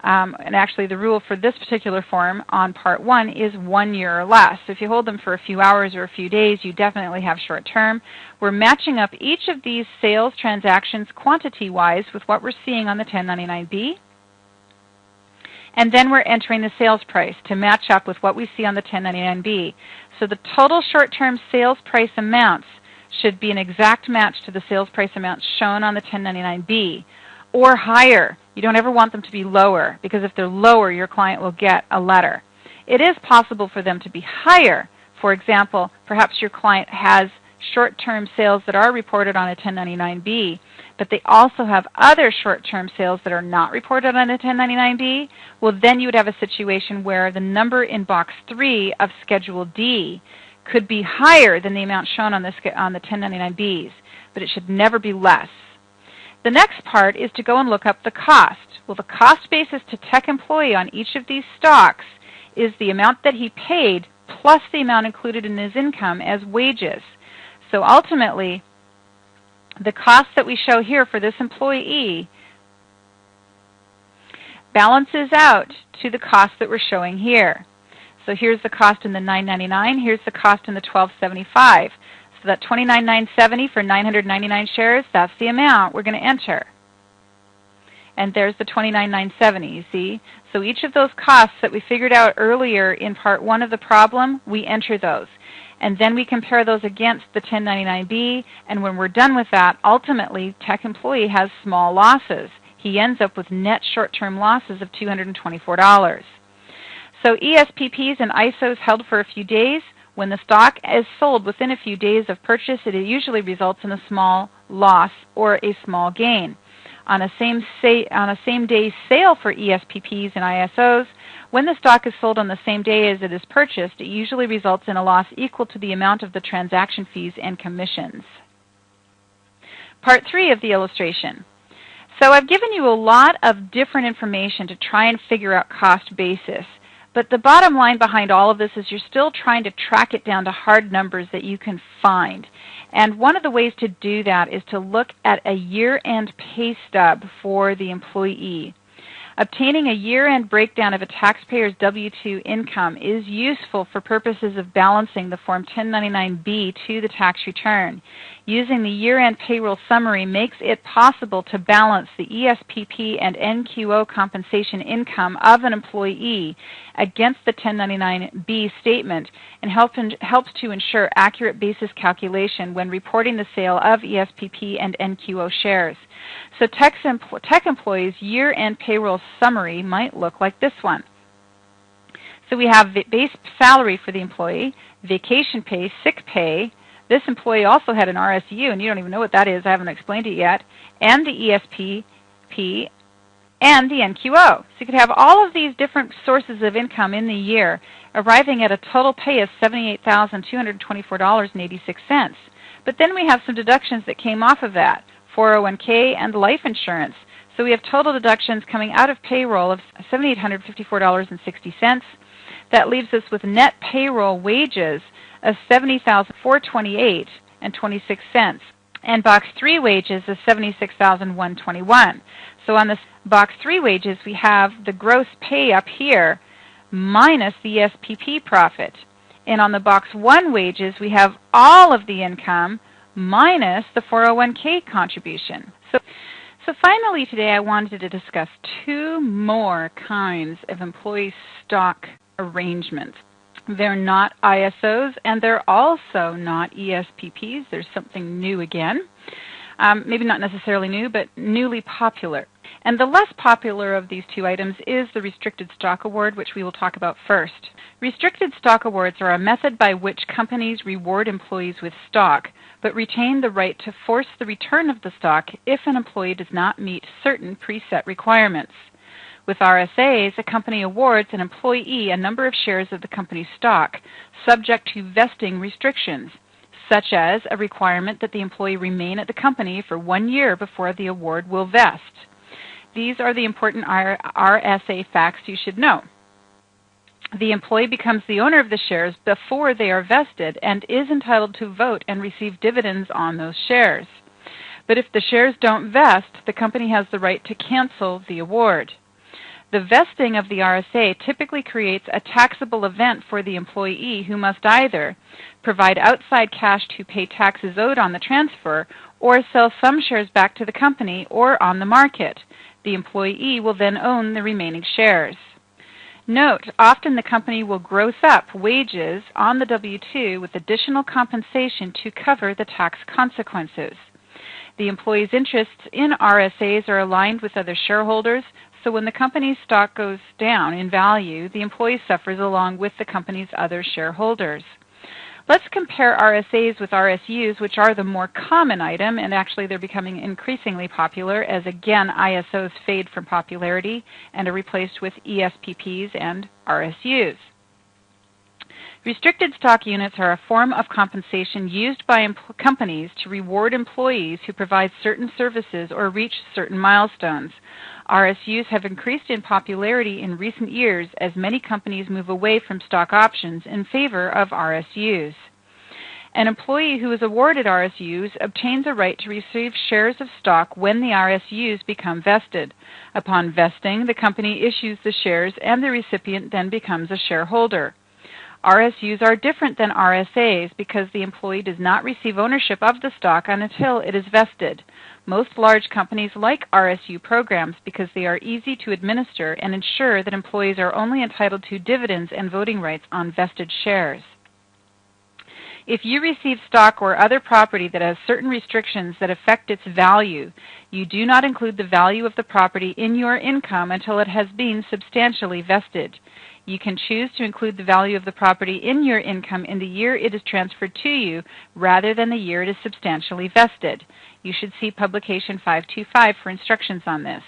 And actually the rule for this particular form on Part 1 is 1 year or less. So if you hold them for a few hours or a few days, you definitely have short term. We're matching up each of these sales transactions quantity-wise with what we're seeing on the 1099-B. And then we're entering the sales price to match up with what we see on the 1099-B. So the total short-term sales price amounts should be an exact match to the sales price amounts shown on the 1099-B. or higher. You don't ever want them to be lower, because if they're lower, your client will get a letter. It is possible for them to be higher. For example, perhaps your client has short-term sales that are reported on a 1099-B, but they also have other short-term sales that are not reported on a 1099-B. Well, then you would have a situation where the number in Box 3 of Schedule D could be higher than the amount shown on the 1099-Bs, but it should never be less. The next part is to go and look up the cost. Well, the cost basis to tech employee on each of these stocks is the amount that he paid plus the amount included in his income as wages. So ultimately, the cost that we show here for this employee balances out to the cost that we're showing here. So here's the cost in the $9.99. Here's the cost in the $12.75. So that $29,970 for 999 shares, that's the amount we're going to enter. And there's the $29,970, you see? So each of those costs that we figured out earlier in Part 1 of the problem, we enter those. And then we compare those against the 1099-B, and when we're done with that, ultimately, tech employee has small losses. He ends up with net short-term losses of $224. So ESPPs and ISOs held for a few days. When the stock is sold within a few days of purchase, it usually results in a small loss or a small gain. On a same-day sale for ESPPs and ISOs, when the stock is sold on the same day as it is purchased, it usually results in a loss equal to the amount of the transaction fees and commissions. Part 3 of the illustration. So I've given you a lot of different information to try and figure out cost basis. But the bottom line behind all of this is you're still trying to track it down to hard numbers that you can find. And one of the ways to do that is to look at a year-end pay stub for the employee. Obtaining a year-end breakdown of a taxpayer's W-2 income is useful for purposes of balancing the Form 1099-B to the tax return. Using the year-end payroll summary makes it possible to balance the ESPP and NQO compensation income of an employee against the 1099-B statement and helps to ensure accurate basis calculation when reporting the sale of ESPP and NQO shares. So tech employees' year-end payroll summary might look like this one. So we have base salary for the employee, vacation pay, sick pay. This employee also had an RSU, and you don't even know what that is. I haven't explained it yet. And the ESPP and the NQO. So you could have all of these different sources of income in the year, arriving at a total pay of $78,224.86. But then we have some deductions that came off of that, 401k and life insurance. So we have total deductions coming out of payroll of $7,854.60. That leaves us with net payroll wages of $70,428.26, and Box 3 wages of $76,121. So on this Box 3 wages, we have the gross pay up here minus the ESPP profit. And on the Box 1 wages, we have all of the income minus the 401k contribution. So finally today I wanted to discuss two more kinds of employee stock arrangements. They're not ISOs, and they're also not ESPPs. There's something new again. Maybe not necessarily new, but newly popular. And the less popular of these two items is the restricted stock award, which we will talk about first. Restricted stock awards are a method by which companies reward employees with stock, but retain the right to force the return of the stock if an employee does not meet certain preset requirements. With RSAs, a company awards an employee a number of shares of the company's stock, subject to vesting restrictions, such as a requirement that the employee remain at the company for 1 year before the award will vest. These are the important RSA facts you should know. The employee becomes the owner of the shares before they are vested and is entitled to vote and receive dividends on those shares. But if the shares don't vest, the company has the right to cancel the award. The vesting of the RSA typically creates a taxable event for the employee who must either provide outside cash to pay taxes owed on the transfer or sell some shares back to the company or on the market. The employee will then own the remaining shares. Note, often the company will gross up wages on the W-2 with additional compensation to cover the tax consequences. The employee's interests in RSAs are aligned with other shareholders, so when the company's stock goes down in value, the employee suffers along with the company's other shareholders. Let's compare RSAs with RSUs, which are the more common item, and actually they're becoming increasingly popular as, again, ISOs fade from popularity and are replaced with ESPPs and RSUs. Restricted stock units are a form of compensation used by companies to reward employees who provide certain services or reach certain milestones. RSUs have increased in popularity in recent years as many companies move away from stock options in favor of RSUs. An employee who is awarded RSUs obtains a right to receive shares of stock when the RSUs become vested. Upon vesting, the company issues the shares and the recipient then becomes a shareholder. RSUs are different than RSAs because the employee does not receive ownership of the stock until it is vested. Most large companies like RSU programs because they are easy to administer and ensure that employees are only entitled to dividends and voting rights on vested shares. If you receive stock or other property that has certain restrictions that affect its value, you do not include the value of the property in your income until it has been substantially vested. You can choose to include the value of the property in your income in the year it is transferred to you rather than the year it is substantially vested. You should see Publication 525 for instructions on this.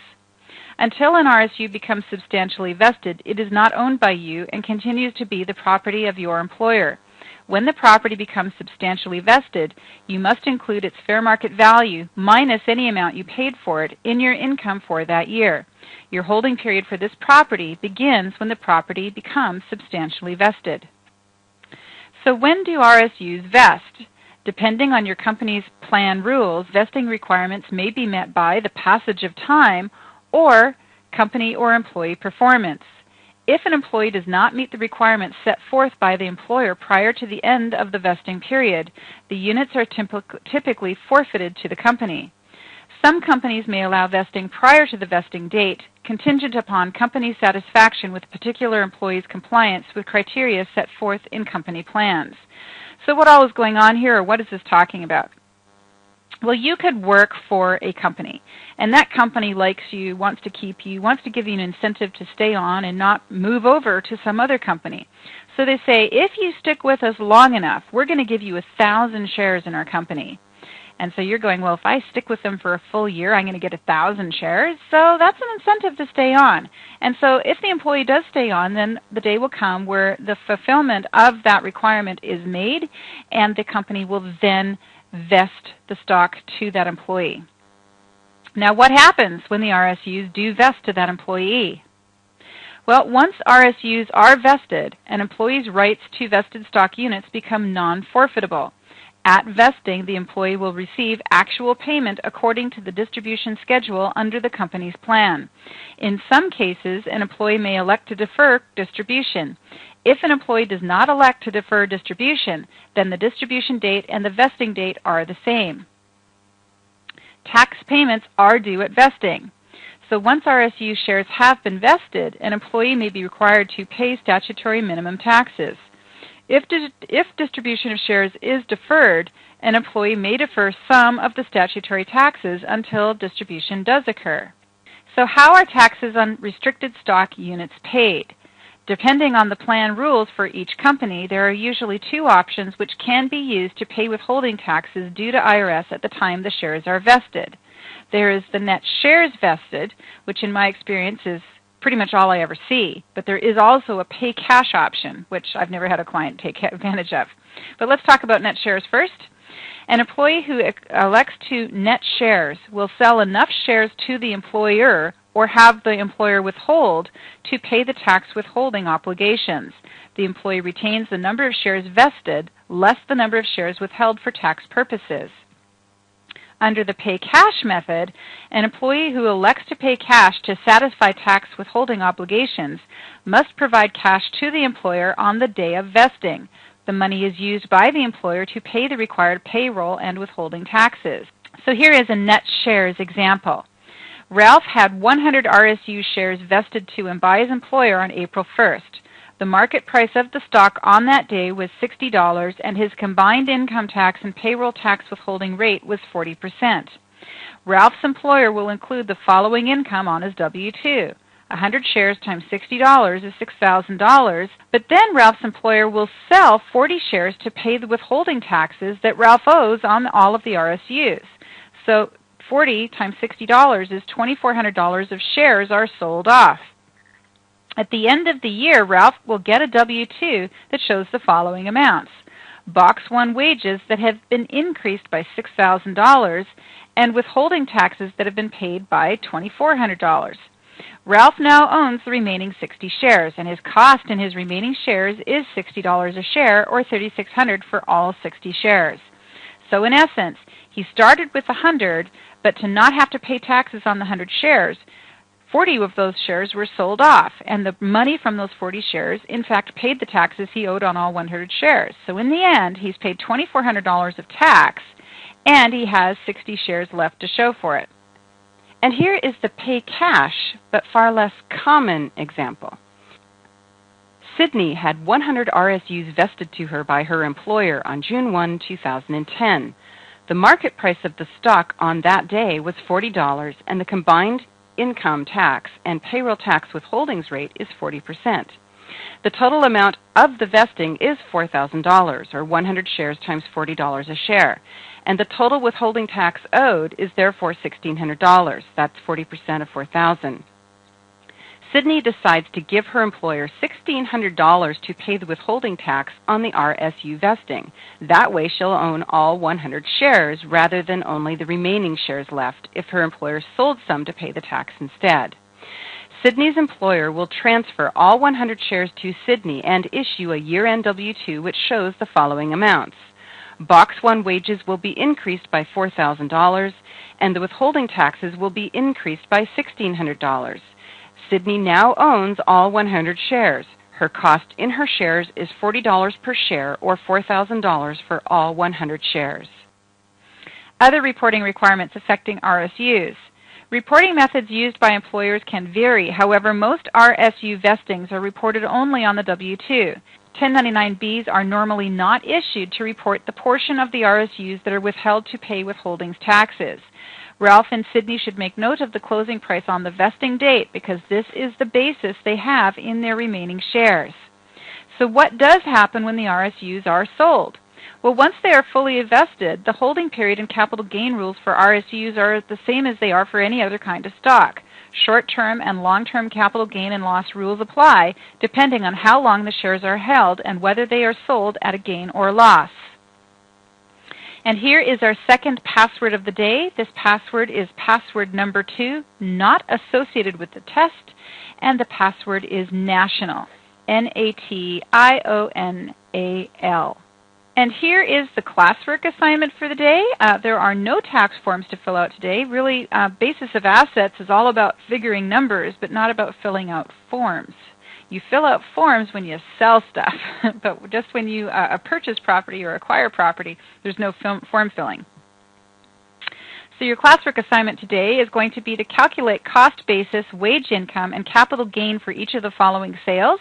Until an RSU becomes substantially vested, it is not owned by you and continues to be the property of your employer. When the property becomes substantially vested, you must include its fair market value minus any amount you paid for it in your income for that year. Your holding period for this property begins when the property becomes substantially vested. So when do RSUs vest? Depending on your company's plan rules, vesting requirements may be met by the passage of time or company or employee performance. If an employee does not meet the requirements set forth by the employer prior to the end of the vesting period, the units are typically forfeited to the company. Some companies may allow vesting prior to the vesting date, contingent upon company satisfaction with particular employees' compliance with criteria set forth in company plans. So what all is going on here, or what is this talking about? Well, you could work for a company, and that company likes you, wants to keep you, wants to give you an incentive to stay on and not move over to some other company. So they say, if you stick with us long enough, we're going to give you 1,000 shares in our company. And so you're going, well, if I stick with them for a full year, I'm going to get 1,000 shares. So that's an incentive to stay on. And so if the employee does stay on, then the day will come where the fulfillment of that requirement is made, and the company will then vest the stock to that employee. Now, what happens when the RSUs do vest to that employee? Well, once RSUs are vested, an employee's rights to vested stock units become non-forfeitable. At vesting, the employee will receive actual payment according to the distribution schedule under the company's plan. In some cases, an employee may elect to defer distribution. If an employee does not elect to defer distribution, then the distribution date and the vesting date are the same. Tax payments are due at vesting. So once RSU shares have been vested, an employee may be required to pay statutory minimum taxes. If distribution of shares is deferred, an employee may defer some of the statutory taxes until distribution does occur. So how are taxes on restricted stock units paid? Depending on the plan rules for each company, there are usually two options which can be used to pay withholding taxes due to IRS at the time the shares are vested. There is the net shares vested, which in my experience is pretty much all I ever see, but there is also a pay cash option, which I've never had a client take advantage of. But let's talk about net shares first. An employee who elects to net shares will sell enough shares to the employer or have the employer withhold to pay the tax withholding obligations. The employee retains the number of shares vested less the number of shares withheld for tax purposes. Under the pay cash method, an employee who elects to pay cash to satisfy tax withholding obligations must provide cash to the employer on the day of vesting. The money is used by the employer to pay the required payroll and withholding taxes. So here is a net shares example. Ralph had 100 RSU shares vested to him by his employer on April 1st. The market price of the stock on that day was $60, and his combined income tax and payroll tax withholding rate was 40%. Ralph's employer will include the following income on his W-2. 100 shares times $60 is $6,000, but then Ralph's employer will sell 40 shares to pay the withholding taxes that Ralph owes on all of the RSUs. So 40 times $60 is $2,400 of shares are sold off. At the end of the year, Ralph will get a W-2 that shows the following amounts. Box 1 wages that have been increased by $6,000 and withholding taxes that have been paid by $2,400. Ralph now owns the remaining 60 shares, and his cost in his remaining shares is $60 a share, or $3,600 for all 60 shares. So in essence, he started with 100, but to not have to pay taxes on the 100 shares, 40 of those shares were sold off, and the money from those 40 shares, in fact, paid the taxes he owed on all 100 shares. So in the end, he's paid $2,400 of tax, and he has 60 shares left to show for it. And here is the pay cash, but far less common example. Sydney had 100 RSUs vested to her by her employer on June 1, 2010. The market price of the stock on that day was $40, and the combined income tax and payroll tax withholdings rate is 40%. The total amount of the vesting is $4,000, or 100 shares times $40 a share, and the total withholding tax owed is therefore $1,600. That's 40% of $4,000. Sydney decides to give her employer $1,600 to pay the withholding tax on the RSU vesting. That way she'll own all 100 shares rather than only the remaining shares left if her employer sold some to pay the tax instead. Sydney's employer will transfer all 100 shares to Sydney and issue a year-end W-2 which shows the following amounts. Box 1 wages will be increased by $4,000, and the withholding taxes will be increased by $1,600. Sydney now owns all 100 shares. Her cost in her shares is $40 per share, or $4,000 for all 100 shares. Other reporting requirements affecting RSUs. Reporting methods used by employers can vary. However, most RSU vestings are reported only on the W-2. 1099-Bs are normally not issued to report the portion of the RSUs that are withheld to pay withholdings taxes. Ralph and Sydney should make note of the closing price on the vesting date because this is the basis they have in their remaining shares. So what does happen when the RSUs are sold? Well, once they are fully vested, the holding period and capital gain rules for RSUs are the same as they are for any other kind of stock. Short-term and long-term capital gain and loss rules apply depending on how long the shares are held and whether they are sold at a gain or loss. And here is our second password of the day. This password is password number 2, not associated with the test, and the password is NATIONAL, N-A-T-I-O-N-A-L. And here is the classwork assignment for the day. There are no tax forms to fill out today. Really, basis of assets is all about figuring numbers, but not about filling out forms. You fill out forms when you sell stuff, but just when you purchase property or acquire property, there's no form filling. So your classwork assignment today is going to be to calculate cost basis, wage income, and capital gain for each of the following sales.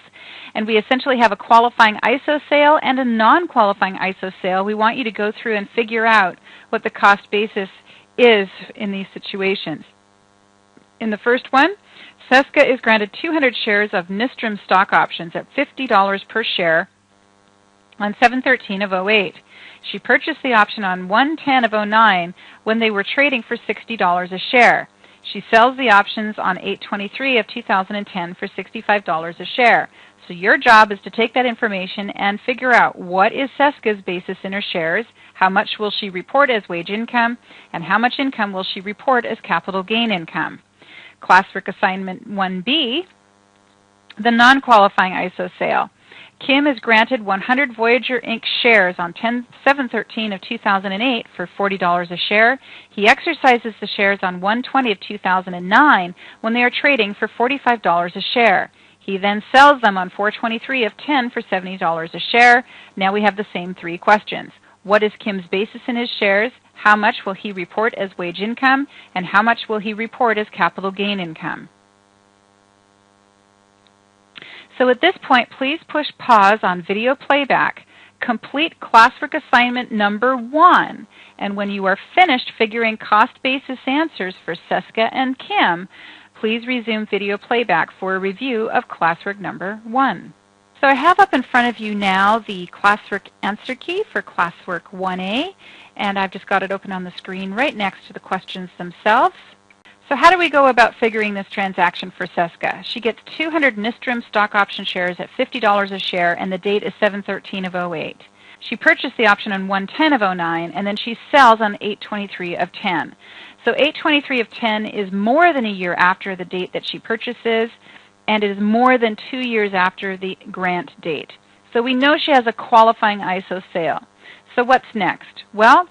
And we essentially have a qualifying ISO sale and a non-qualifying ISO sale. We want you to go through and figure out what the cost basis is in these situations. In the first one, Seska is granted 200 shares of Nystrom stock options at $50 per share on 7/13 of 08. She purchased the option on 1/10 of 09 when they were trading for $60 a share. She sells the options on 8/23 of 2010 for $65 a share. So your job is to take that information and figure out what is Seska's basis in her shares, how much will she report as wage income, and how much income will she report as capital gain income. Classwork assignment 1B, the non-qualifying ISO sale. Kim is granted 100 Voyager Inc. shares on 7/13 of 2008 for $40 a share. He exercises the shares on 1/20 of 2009 when they are trading for $45 a share. He then sells them on 4/23 of 10 for $70 a share. Now we have the same three questions. What is Kim's basis in his shares? How much will he report as wage income? And how much will he report as capital gain income? So at this point, please push pause on video playback. complete classwork assignment number 1. And when you are finished figuring cost basis answers for Seska and Kim, please resume video playback for a review of classwork number 1. So I have up in front of you now the classwork answer key for classwork 1A, and I've just got it open on the screen right next to the questions themselves. So how do we go about figuring this transaction for Seska? She gets 200 Nystrom stock option shares at $50 a share, and the date is 7/13 of 08. She purchased the option on 1/10 of 09, and then she sells on 8/23 of 10. So 8/23 of 10 is more than a year after the date that she purchases, and it is more than 2 years after the grant date. So we know she has a qualifying ISO sale. So what's next? Well,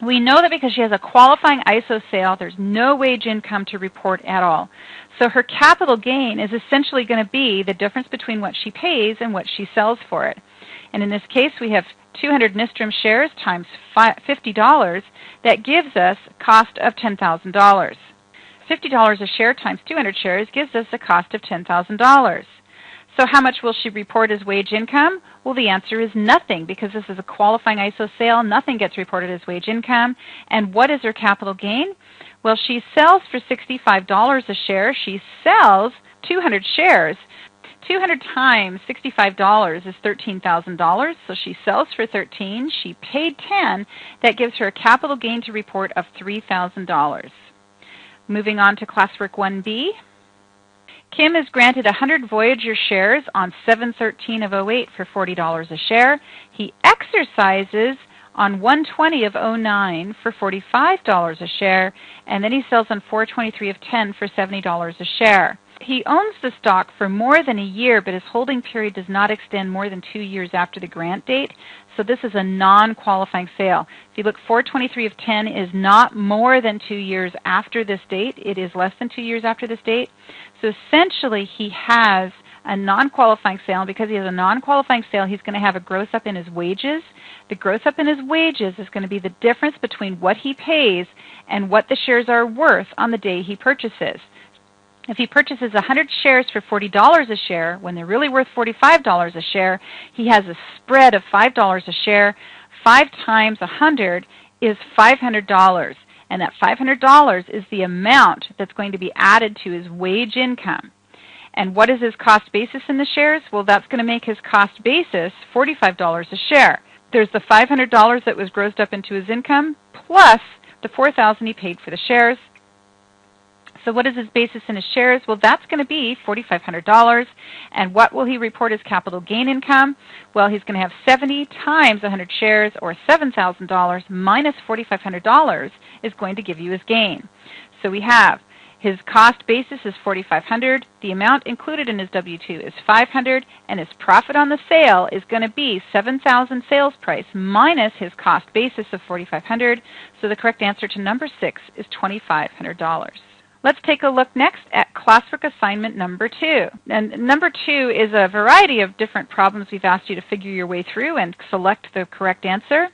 we know that because she has a qualifying ISO sale, there's no wage income to report at all. So her capital gain is essentially going to be the difference between what she pays and what she sells for it. And in this case, we have 200 Nystrom shares times $50. That gives us a cost of $10,000. $50 a share times 200 shares gives us a cost of $10,000. So how much will she report as wage income? Well, the answer is nothing, because this is a qualifying ISO sale. Nothing gets reported as wage income. And what is her capital gain? Well, she sells for $65 a share. She sells 200 shares. 200 times $65 is $13,000. So she sells for 13. She paid 10. That gives her a capital gain to report of $3,000. Moving on to classwork 1B. Kim is granted 100 Voyager shares on 7/13 of 08 for $40 a share. He exercises on 1/20 of 09 for $45 a share, and then he sells on 4/23 of 10 for $70 a share. He owns the stock for more than a year, but his holding period does not extend more than 2 years after the grant date, so this is a non-qualifying sale. If you look, 4/23 of 10 is not more than 2 years after this date. It is less than 2 years after this date. So essentially, he has a non-qualifying sale, and because he has a non-qualifying sale, he's going to have a gross up in his wages. The gross up in his wages is going to be the difference between what he pays and what the shares are worth on the day he purchases. If he purchases 100 shares for $40 a share, when they're really worth $45 a share, he has a spread of $5 a share. 5 times 100 is $500. And that $500 is the amount that's going to be added to his wage income. And what is his cost basis in the shares? Well, that's going to make his cost basis $45 a share. There's the $500 that was grossed up into his income, plus the $4,000 he paid for the shares. So what is his basis in his shares? Well, that's going to be $4,500. And what will he report as capital gain income? Well, he's going to have 70 times 100 shares, or $7,000, minus $4,500 is going to give you his gain. So we have his cost basis is $4,500. The amount included in his W-2 is $500, and his profit on the sale is going to be $7,000 sales price minus his cost basis of $4,500. So the correct answer to number 6 is $2,500. Let's take a look next at classwork assignment number 2. And number 2 is a variety of different problems we've asked you to figure your way through and select the correct answer.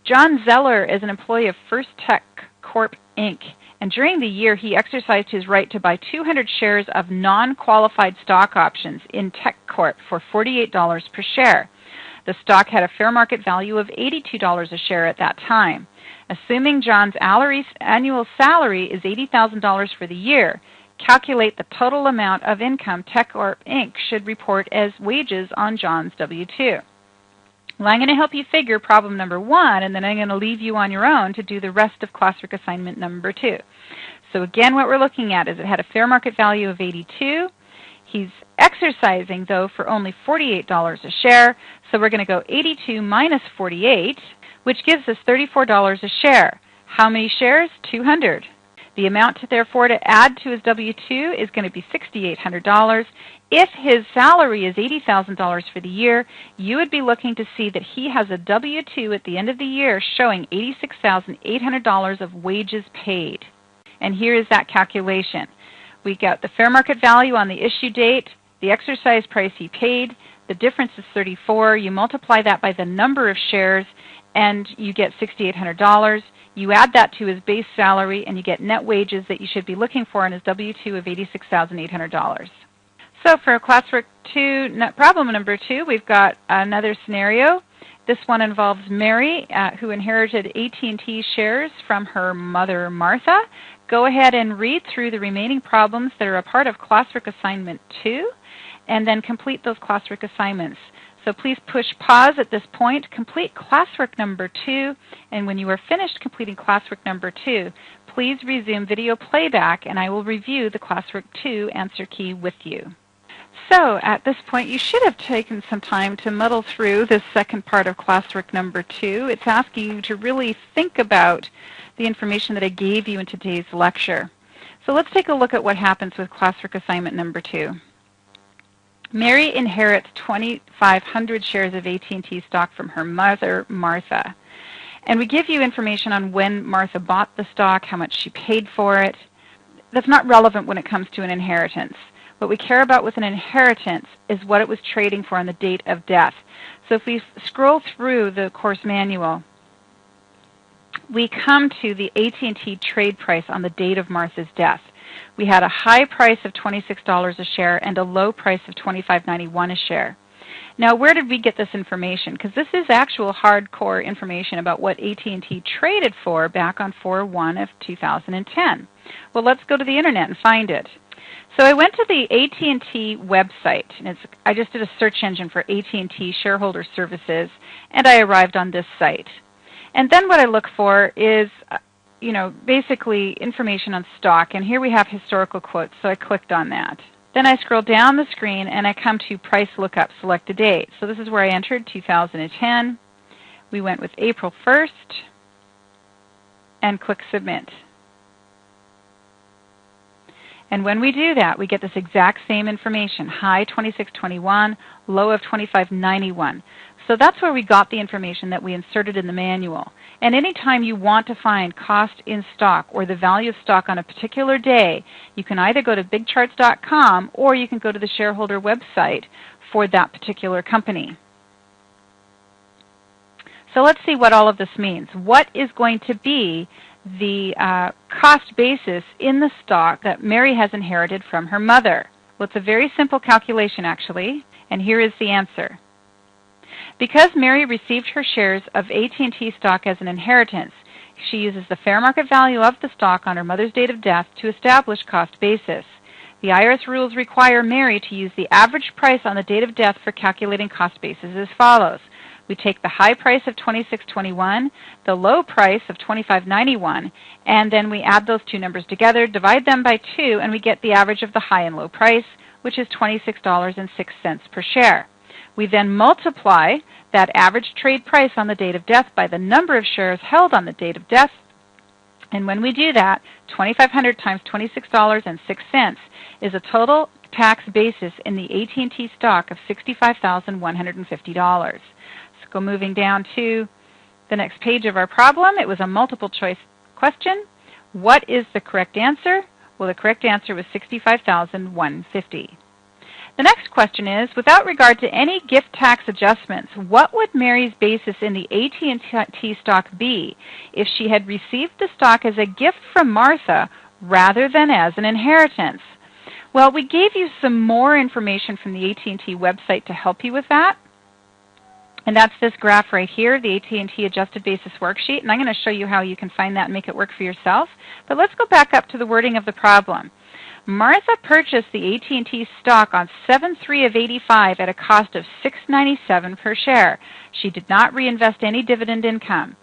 John Zeller is an employee of First Tech Corp. Inc. And during the year, he exercised his right to buy 200 shares of non-qualified stock options in Tech Corp for $48 per share. The stock had a fair market value of $82 a share at that time. Assuming John's annual salary is $80,000 for the year, calculate the total amount of income Tech Corp. Inc. should report as wages on John's W-2. Well, I'm going to help you figure problem number 1, and then I'm going to leave you on your own to do the rest of classwork assignment number 2. So again, what we're looking at is it had a fair market value of 82. He's exercising, though, for only $48 a share, so we're going to go 82 minus 48, which gives us $34 a share. How many shares? 200. The amount, therefore, to add to his W-2 is going to be $6,800. If his salary is $80,000 for the year, you would be looking to see that he has a W-2 at the end of the year showing $86,800 of wages paid. And here is that calculation. We got the fair market value on the issue date, the exercise price he paid, the difference is 34. You multiply that by the number of shares, and you get $6,800. You add that to his base salary, and you get net wages that you should be looking for in his W-2 of $86,800. So for classwork 2, problem number 2, we've got another scenario. This one involves Mary, who inherited AT&T shares from her mother, Martha. Go ahead and read through the remaining problems that are a part of classwork assignment 2, and then complete those classwork assignments. So please push pause at this point, complete classwork number 2, and when you are finished completing classwork number 2, please resume video playback and I will review the classwork 2 answer key with you. So at this point, you should have taken some time to muddle through this second part of classwork number 2. It's asking you to really think about the information that I gave you in today's lecture. So let's take a look at what happens with classwork assignment number 2. Mary inherits 2,500 shares of AT&T stock from her mother, Martha. And we give you information on when Martha bought the stock, how much she paid for it. That's not relevant when it comes to an inheritance. What we care about with an inheritance is what it was trading for on the date of death. So if we scroll through the course manual, we come to the AT&T trade price on the date of Martha's death. We had a high price of $26 a share and a low price of $25.91 a share. Now, where did we get this information? Because this is actual hardcore information about what AT&T traded for back on 4/1 of 2010. Well, let's go to the internet and find it. So I went to the AT&T website, and I just did a search engine for AT&T shareholder services, and I arrived on this site. And then what I look for is basically information on stock, and here we have historical quotes, so I clicked on that. Then I scroll down the screen and I come to price lookup, select a date. So this is where I entered 2010. We went with April 1st and click submit. And when we do that, we get this exact same information, high 26.21, low of 25.91. So that's where we got the information that we inserted in the manual. And anytime you want to find cost in stock or the value of stock on a particular day, you can either go to bigcharts.com or you can go to the shareholder website for that particular company. So let's see what all of this means. What is going to be the cost basis in the stock that Mary has inherited from her mother? Well, it's a very simple calculation, actually, and here is the answer. Because Mary received her shares of AT&T stock as an inheritance, she uses the fair market value of the stock on her mother's date of death to establish cost basis. The IRS rules require Mary to use the average price on the date of death for calculating cost basis as follows. We take the high price of $26.21, the low price of $25.91, and then we add those two numbers together, divide them by 2, and we get the average of the high and low price, which is $26.06 per share. We then multiply that average trade price on the date of death by the number of shares held on the date of death. And when we do that, 2,500 times $26.06 is a total tax basis in the AT&T stock of $65,150. So go moving down to the next page of our problem. It was a multiple choice question. What is the correct answer? Well, the correct answer was $65,150. The next question is, without regard to any gift tax adjustments, what would Mary's basis in the AT&T stock be if she had received the stock as a gift from Martha rather than as an inheritance? Well, we gave you some more information from the AT&T website to help you with that. And that's this graph right here, the AT&T adjusted basis worksheet. And I'm going to show you how you can find that and make it work for yourself. But let's go back up to the wording of the problem. Martha purchased the AT&T stock on 7/3 of 85 at a cost of $6.97 per share. She did not reinvest any dividend income.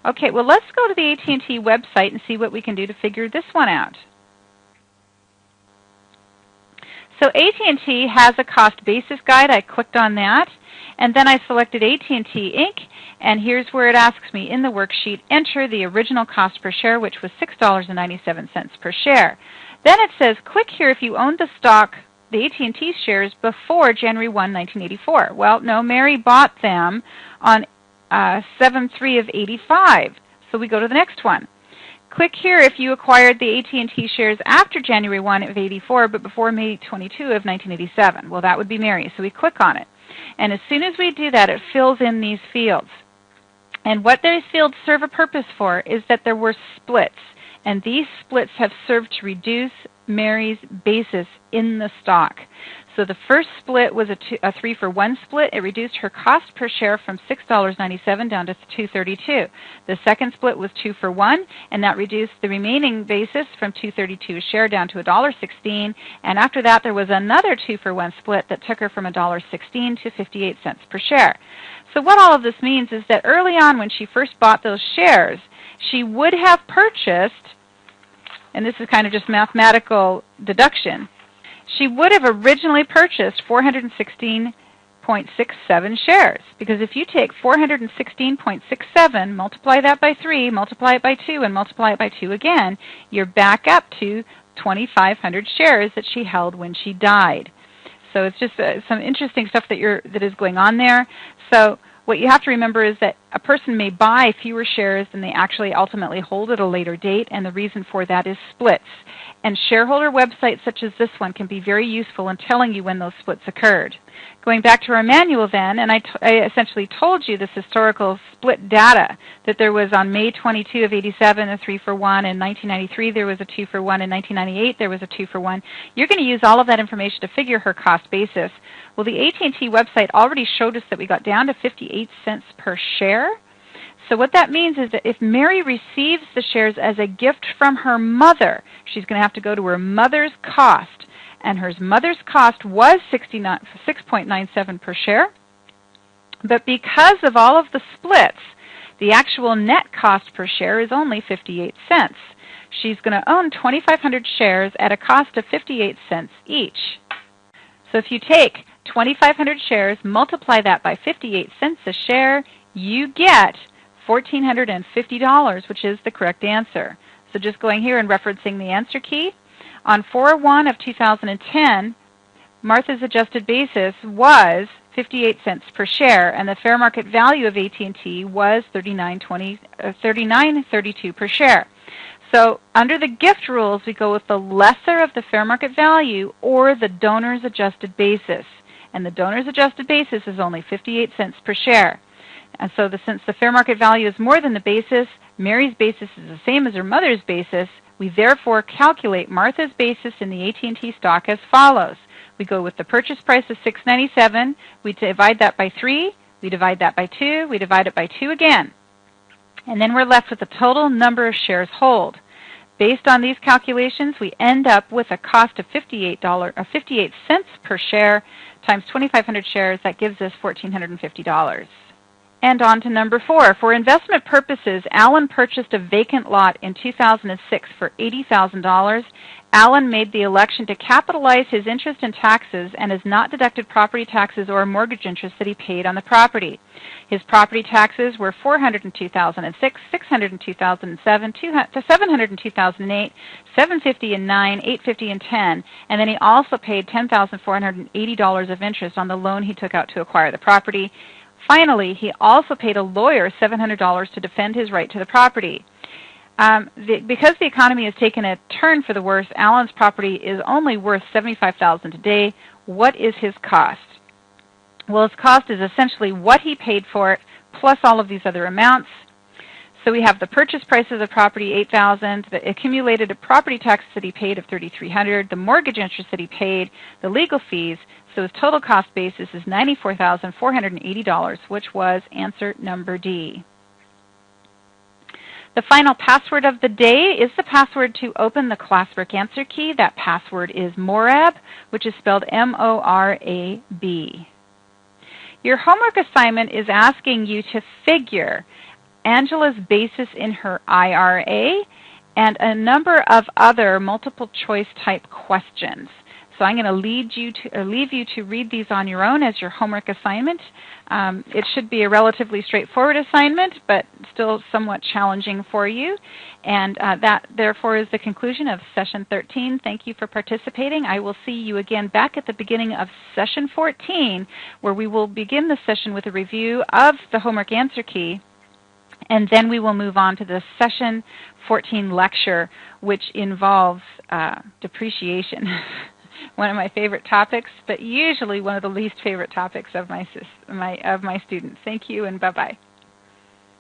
Okay, well, let's go to the AT&T website and see what we can do to figure this one out. So AT&T has a cost basis guide. I clicked on that, and then I selected AT&T Inc., and here's where it asks me in the worksheet, enter the original cost per share, which was $6.97 per share. Then it says, click here if you owned the stock, the AT&T shares, before January 1, 1984. Well, no, Mary bought them on 7/3 of 85. So we go to the next one. Click here if you acquired the AT&T shares after January 1 of 84, but before May 22 of 1987. Well, that would be Mary. So we click on it. And as soon as we do that, it fills in these fields. And what these fields serve a purpose for is that there were splits. And these splits have served to reduce Mary's basis in the stock. So the first split was a 3-for-1 split. It reduced her cost per share from $6.97 down to $2.32. The second split was 2-for-1, and that reduced the remaining basis from $2.32 a share down to $1.16. And after that, there was another 2-for-1 split that took her from $1.16 to 58 cents per share. So what all of this means is that early on when she first bought those shares, she would have purchased, and this is kind of just mathematical deduction, she would have originally purchased 416.67 shares. Because if you take 416.67, multiply that by 3, multiply it by 2, and multiply it by 2 again, you're back up to 2,500 shares that she held when she died. So it's just some interesting stuff that is going on there. So what you have to remember is that a person may buy fewer shares than they actually ultimately hold at a later date, and the reason for that is splits. And shareholder websites such as this one can be very useful in telling you when those splits occurred. Going back to our manual then, and I essentially told you this historical split data, that there was on May 22 of 87 a 3-for-1, in 1993 there was a 2-for-1, in 1998 there was a 2-for-1. You're going to use all of that information to figure her cost basis. Well, the AT&T website already showed us that we got down to 58 cents per share. So what that means is that if Mary receives the shares as a gift from her mother, she's going to have to go to her mother's cost. And her mother's cost was $6.97 per share. But because of all of the splits, the actual net cost per share is only 58 cents. She's going to own 2,500 shares at a cost of 58 cents each. So if you take 2,500 shares, multiply that by 58 cents a share, you get $1,450, which is the correct answer. So just going here and referencing the answer key, on 4/1 of 2010, Martha's adjusted basis was 58 cents per share, and the fair market value of AT&T was $39.32 per share. So under the gift rules, we go with the lesser of the fair market value or the donor's adjusted basis. And the donor's adjusted basis is only 58 cents per share. And so since the fair market value is more than the basis, Mary's basis is the same as her mother's basis, we therefore calculate Martha's basis in the AT&T stock as follows. We go with the purchase price of $6.97, we divide that by 3, we divide that by 2, we divide it by 2 again. And then we're left with the total number of shares held. Based on these calculations, we end up with a cost of 58 cents per share times 2,500 shares. That gives us $1,450. And on to number 4. For investment purposes, Alan purchased a vacant lot in 2006 for $80,000. Alan made the election to capitalize his interest in taxes and has not deducted property taxes or mortgage interest that he paid on the property. His property taxes were $400 in 2006, $600 in 2007, $700 in 2008, $750 in 9, $850 in 10, and then he also paid $10,480 of interest on the loan he took out to acquire the property. Finally, he also paid a lawyer $700 to defend his right to the property. Because the economy has taken a turn for the worse, Alan's property is only worth $75,000 today. What is his cost? Well, his cost is essentially what he paid for it plus all of these other amounts. So we have the purchase price of the property, $8,000, the accumulated property taxes that he paid of $3,300, the mortgage interest that he paid, the legal fees. So his total cost basis is $94,480, which was answer number D. The final password of the day is the password to open the Classwork answer key. That password is MORAB, which is spelled M-O-R-A-B. Your homework assignment is asking you to figure Angela's basis in her IRA and a number of other multiple choice type questions. So I'm going to leave you to read these on your own as your homework assignment. It should be a relatively straightforward assignment, but still somewhat challenging for you. And that, therefore, is the conclusion of Session 13. Thank you for participating. I will see you again back at the beginning of Session 14, where we will begin the session with a review of the homework answer key. And then we will move on to the Session 14 lecture, which involves depreciation. One of my favorite topics, but usually one of the least favorite topics of my students. Thank you, and bye-bye.